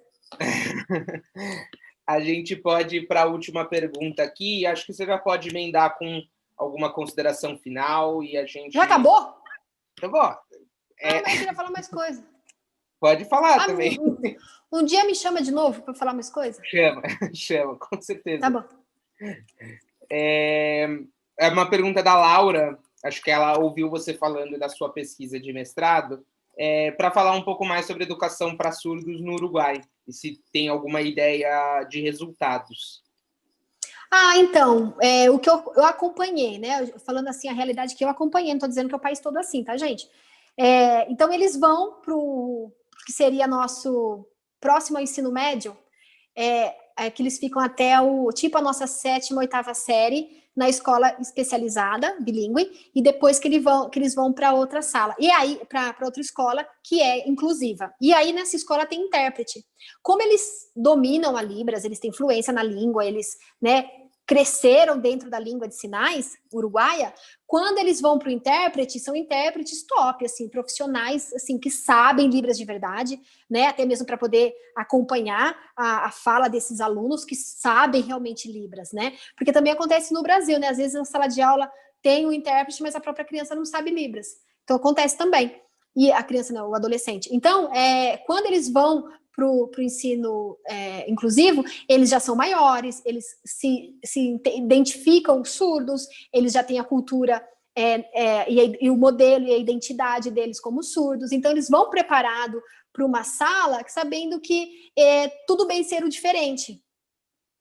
Speaker 1: A gente pode ir para a última pergunta aqui. Acho que você já pode emendar com alguma consideração final e a gente...
Speaker 2: Já acabou?
Speaker 1: Acabou.
Speaker 2: Mas eu queria falar mais coisa.
Speaker 1: Pode falar também.
Speaker 2: Um dia me chama de novo para falar mais coisa?
Speaker 1: Chama, com certeza.
Speaker 2: Tá bom.
Speaker 1: É uma pergunta da Laura, acho que ela ouviu você falando da sua pesquisa de mestrado, para falar um pouco mais sobre educação para surdos no Uruguai, e se tem alguma ideia de resultados.
Speaker 2: Então, o que eu acompanhei, né? Falando assim, a realidade que eu acompanhei, não estou dizendo que é o país todo assim, tá, gente? Então, eles vão para o que seria nosso próximo ao ensino médio, que eles ficam até a nossa 7ª, 8ª série na escola especializada, bilíngue, e depois que eles vão para outra sala. E aí, para outra escola que é inclusiva. E aí, nessa escola tem intérprete. Como eles dominam a Libras, eles têm fluência na língua, eles, né, cresceram dentro da língua de sinais uruguaia, quando eles vão para o intérprete, são intérpretes top, assim, profissionais, assim, que sabem Libras de verdade, né, até mesmo para poder acompanhar a fala desses alunos que sabem realmente Libras, né, porque também acontece no Brasil, né, às vezes na sala de aula tem um intérprete, mas a própria criança não sabe Libras, então acontece também, e a criança não, o adolescente. Então, quando eles vão para o ensino inclusivo, eles já são maiores, eles se identificam surdos, eles já têm a cultura e o modelo e a identidade deles como surdos, então eles vão preparados para uma sala sabendo que tudo bem ser o diferente.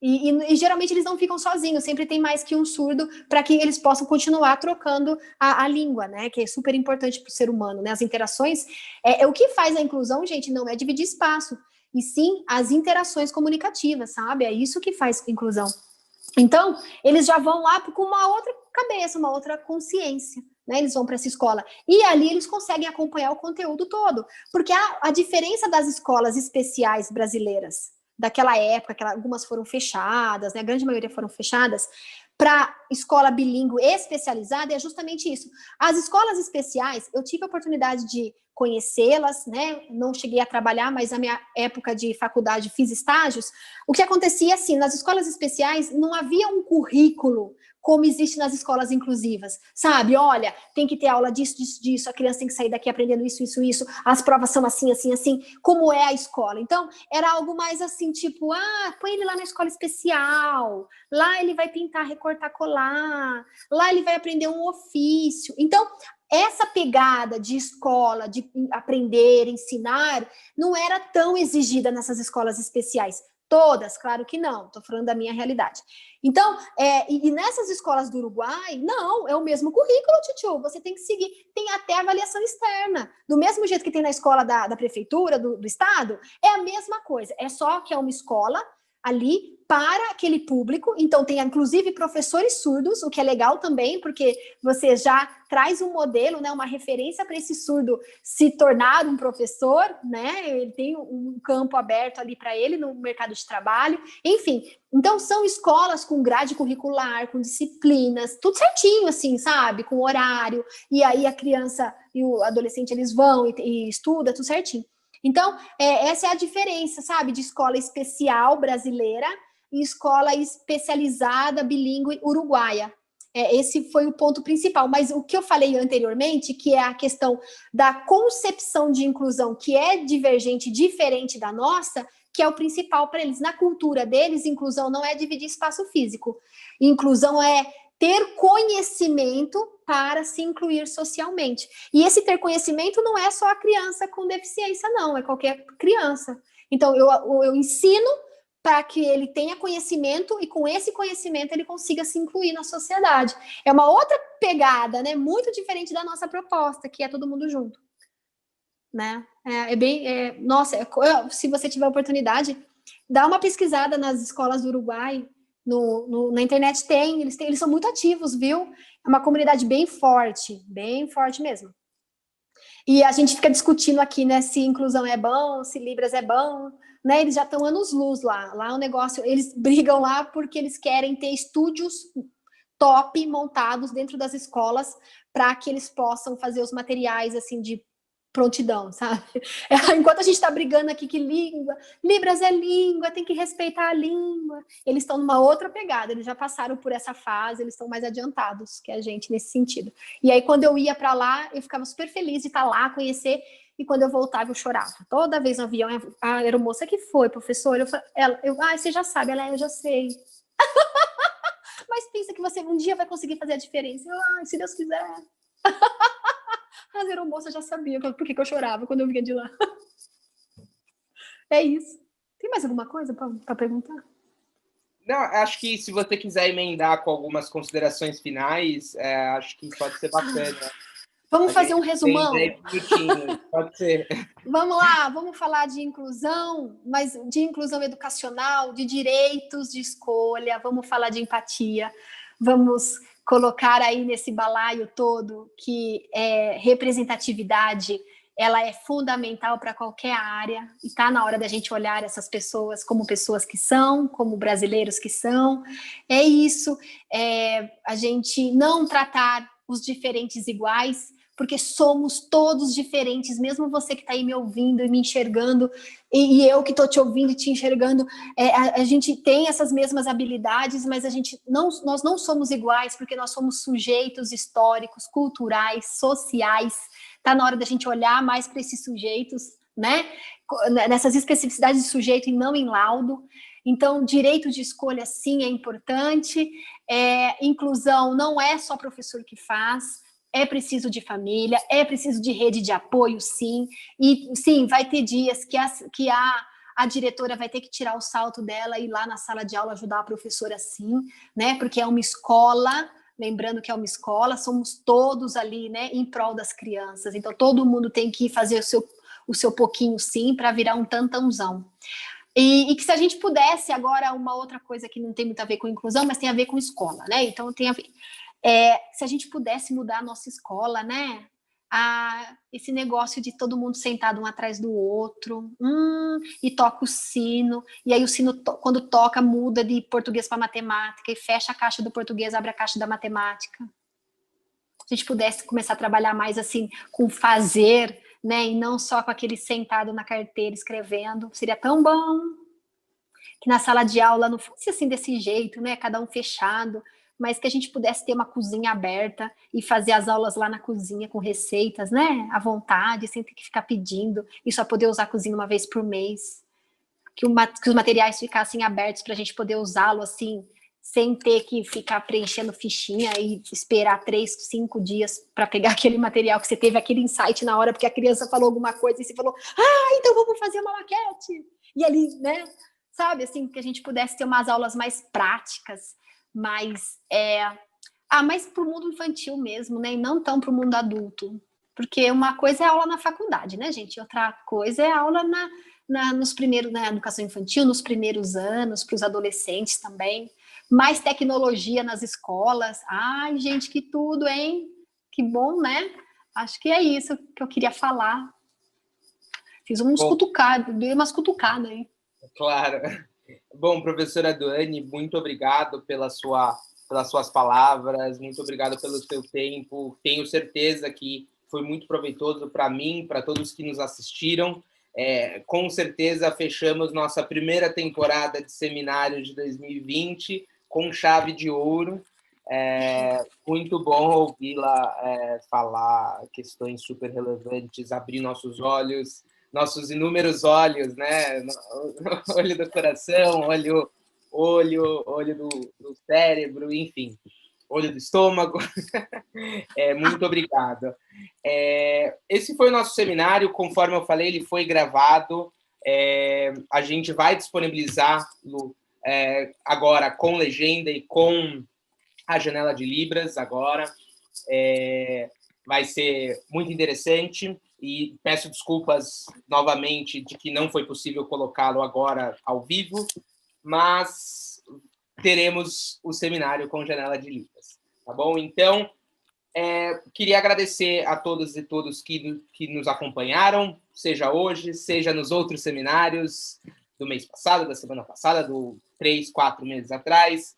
Speaker 2: E geralmente eles não ficam sozinhos, sempre tem mais que um surdo para que eles possam continuar trocando a língua, né? Que é super importante para o ser humano, né? As interações. O que faz a inclusão, gente, não é dividir espaço, e sim as interações comunicativas, sabe? É isso que faz inclusão. Então, eles já vão lá com uma outra cabeça, uma outra consciência, né? Eles vão para essa escola. E ali eles conseguem acompanhar o conteúdo todo. Porque a diferença das escolas especiais brasileiras daquela época, que algumas foram fechadas, né? A grande maioria foram fechadas, para escola bilíngue especializada é justamente isso. As escolas especiais, eu tive a oportunidade de conhecê-las, né? Não cheguei a trabalhar, mas na minha época de faculdade fiz estágios. O que acontecia assim, nas escolas especiais não havia um currículo como existe nas escolas inclusivas, sabe? Olha, tem que ter aula disso, disso, disso, a criança tem que sair daqui aprendendo isso, isso, isso, as provas são assim, assim, assim, como é a escola. Então, era algo mais assim, tipo, põe ele lá na escola especial, lá ele vai pintar, recortar, colar, lá ele vai aprender um ofício. Então, essa pegada de escola, de aprender, ensinar, não era tão exigida nessas escolas especiais. Todas, claro que não, estou falando da minha realidade. Então, e nessas escolas do Uruguai, não, é o mesmo currículo, titio, você tem que seguir, tem até avaliação externa, do mesmo jeito que tem na escola da prefeitura, do estado, é a mesma coisa, é só que é uma escola ali para aquele público, então tem inclusive professores surdos, o que é legal também, porque você já traz um modelo, né, uma referência para esse surdo se tornar um professor, né, ele tem um campo aberto ali para ele no mercado de trabalho, enfim, então são escolas com grade curricular, com disciplinas, tudo certinho, assim, sabe, com horário, e aí a criança e o adolescente, eles vão e estudam, tudo certinho. Então, essa é a diferença, sabe, de escola especial brasileira e escola especializada bilíngue uruguaia. Esse foi o ponto principal, mas o que eu falei anteriormente, que é a questão da concepção de inclusão, que é divergente, diferente da nossa, que é o principal para eles. Na cultura deles, inclusão não é dividir espaço físico, inclusão é ter conhecimento para se incluir socialmente. E esse ter conhecimento não é só a criança com deficiência, não, é qualquer criança. Então, eu ensino para que ele tenha conhecimento e com esse conhecimento ele consiga se incluir na sociedade. É uma outra pegada, né? Muito diferente da nossa proposta, que é todo mundo junto. Né? Nossa, se você tiver oportunidade, dá uma pesquisada nas escolas do Uruguai, na internet eles são muito ativos, viu? É uma comunidade bem forte mesmo. E a gente fica discutindo aqui, né, se inclusão é bom, se Libras é bom, né? Eles já estão anos-luz lá. Lá o negócio, eles brigam lá porque eles querem ter estúdios top montados dentro das escolas para que eles possam fazer os materiais, assim, de prontidão, sabe? Enquanto a gente está brigando aqui que língua, Libras é língua, tem que respeitar a língua, eles estão numa outra pegada, eles já passaram por essa fase, eles estão mais adiantados que a gente nesse sentido. E aí, quando eu ia para lá, eu ficava super feliz de estar lá, conhecer, e quando eu voltava, eu chorava. Toda vez no avião, a aeromoça, que foi, professora? Você já sabe, eu já sei. Mas pensa que você um dia vai conseguir fazer a diferença. Se Deus quiser. A aeromoça já sabia por que eu chorava quando eu vinha de lá. É isso. Tem mais alguma coisa para perguntar?
Speaker 1: Não, acho que se você quiser emendar com algumas considerações finais, acho que pode ser bacana.
Speaker 2: Vamos fazer um resumão?
Speaker 1: 10 minutinhos, pode ser.
Speaker 2: Vamos lá, vamos falar de inclusão, mas de inclusão educacional, de direitos de escolha, vamos falar de empatia, vamos colocar aí nesse balaio todo que representatividade, ela é fundamental para qualquer área, e está na hora da gente olhar essas pessoas como pessoas que são, como brasileiros que são. É isso, a gente não tratar os diferentes iguais, porque somos todos diferentes, mesmo você que está aí me ouvindo e me enxergando, e eu que estou te ouvindo e te enxergando, a gente tem essas mesmas habilidades, mas nós não somos iguais, porque nós somos sujeitos históricos, culturais, sociais. Está na hora da gente olhar mais para esses sujeitos, né? Nessas especificidades de sujeito e não em laudo. Então, direito de escolha, sim, é importante. Inclusão não é só professor que faz, é preciso de família, é preciso de rede de apoio, sim. E, sim, vai ter dias que a diretora vai ter que tirar o salto dela e ir lá na sala de aula ajudar a professora, sim, né? Porque é uma escola, lembrando que é uma escola, somos todos ali, né, em prol das crianças. Então, todo mundo tem que fazer o seu pouquinho, sim, para virar um tantãozão. E que se a gente pudesse, agora, uma outra coisa que não tem muito a ver com inclusão, mas tem a ver com escola, né? Então, tem a ver. Se a gente pudesse mudar a nossa escola, né? Esse negócio de todo mundo sentado um atrás do outro, e toca o sino, e aí o sino, quando toca, muda de português para matemática, e fecha a caixa do português, abre a caixa da matemática. Se a gente pudesse começar a trabalhar mais assim, com fazer, né? E não só com aquele sentado na carteira escrevendo, seria tão bom. Que na sala de aula não fosse assim desse jeito, né? Cada um fechado, mas que a gente pudesse ter uma cozinha aberta e fazer as aulas lá na cozinha com receitas, né? À vontade, sem ter que ficar pedindo, e só poder usar a cozinha uma vez por mês. Que os materiais ficassem abertos para a gente poder usá-lo assim, sem ter que ficar preenchendo fichinha e esperar 3, 5 dias para pegar aquele material que você teve aquele insight na hora, porque a criança falou alguma coisa e você falou, então vamos fazer uma maquete. E ali, né? Sabe, assim, que a gente pudesse ter umas aulas mais práticas, mais para o mundo infantil mesmo, né? E não tão para o mundo adulto. Porque uma coisa é aula na faculdade, né, gente? Outra coisa é aula nos primeiros, na educação infantil, nos primeiros anos, para os adolescentes também. Mais tecnologia nas escolas. Ai, gente, que tudo, hein? Que bom, né? Acho que é isso que eu queria falar. Fiz dei umas cutucadas aí.
Speaker 1: Claro. Bom, professora Duane, muito obrigado pelas suas palavras, muito obrigado pelo seu tempo. Tenho certeza que foi muito proveitoso para mim, para todos que nos assistiram. Com certeza fechamos nossa primeira temporada de seminário de 2020 com chave de ouro. Muito bom ouvi-la falar questões super relevantes, abrir nossos olhos, nossos inúmeros olhos, né? Olho do coração, olho do cérebro, enfim, olho do estômago. Muito obrigado. Esse foi o nosso seminário, conforme eu falei, ele foi gravado. A gente vai disponibilizá-lo agora com legenda e com a janela de Libras agora. Vai ser muito interessante e peço desculpas novamente de que não foi possível colocá-lo agora ao vivo, mas teremos o seminário com janela de Libras, tá bom? Então, queria agradecer a todas e todos que nos acompanharam, seja hoje, seja nos outros seminários do mês passado, da semana passada, do 3, 4 meses atrás.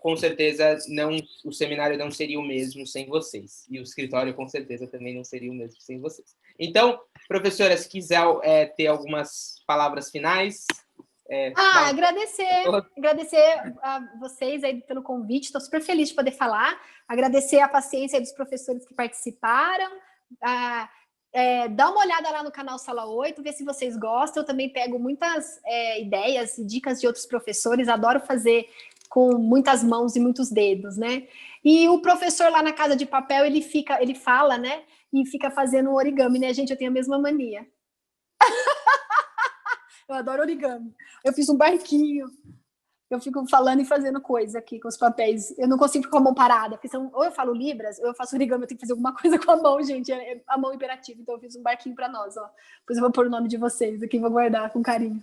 Speaker 1: Com certeza o seminário não seria o mesmo sem vocês, e o escritório com certeza também não seria o mesmo sem vocês. Então, professora, se quiser ter algumas palavras finais...
Speaker 2: agradecer a vocês aí pelo convite, estou super feliz de poder falar, agradecer a paciência dos professores que participaram, dá uma olhada lá no canal Sala 8, ver se vocês gostam, eu também pego muitas ideias e dicas de outros professores, adoro fazer com muitas mãos e muitos dedos, né? E o professor lá na Casa de Papel, ele fala, né? E fica fazendo um origami, né, gente? Eu tenho a mesma mania. Eu adoro origami. Eu fiz um barquinho. Eu fico falando e fazendo coisa aqui com os papéis. Eu não consigo ficar com a mão parada, porque ou eu falo libras, ou eu faço origami, eu tenho que fazer alguma coisa com a mão, gente. É a mão imperativa. Então eu fiz um barquinho para nós, ó. Depois eu vou pôr o nome de vocês aqui, vou guardar com carinho.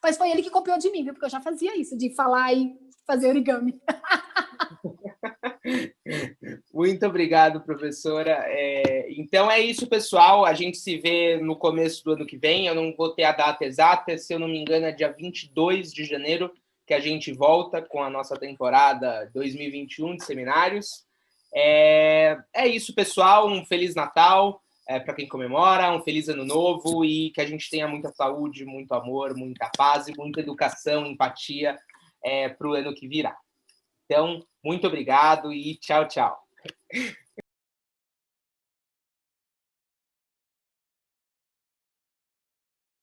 Speaker 2: Mas foi ele que copiou de mim, viu? Porque eu já fazia isso, de falar e fazer origami.
Speaker 1: Muito obrigado, professora. Então é isso, pessoal. A gente se vê no começo do ano que vem. Eu não vou ter a data exata, se eu não me engano, é dia 22 de janeiro que a gente volta com a nossa temporada 2021 de seminários. É isso, pessoal. Um Feliz Natal para quem comemora, um Feliz Ano Novo e que a gente tenha muita saúde, muito amor, muita paz e muita educação, empatia para o ano que virá. Então, muito obrigado e tchau, tchau.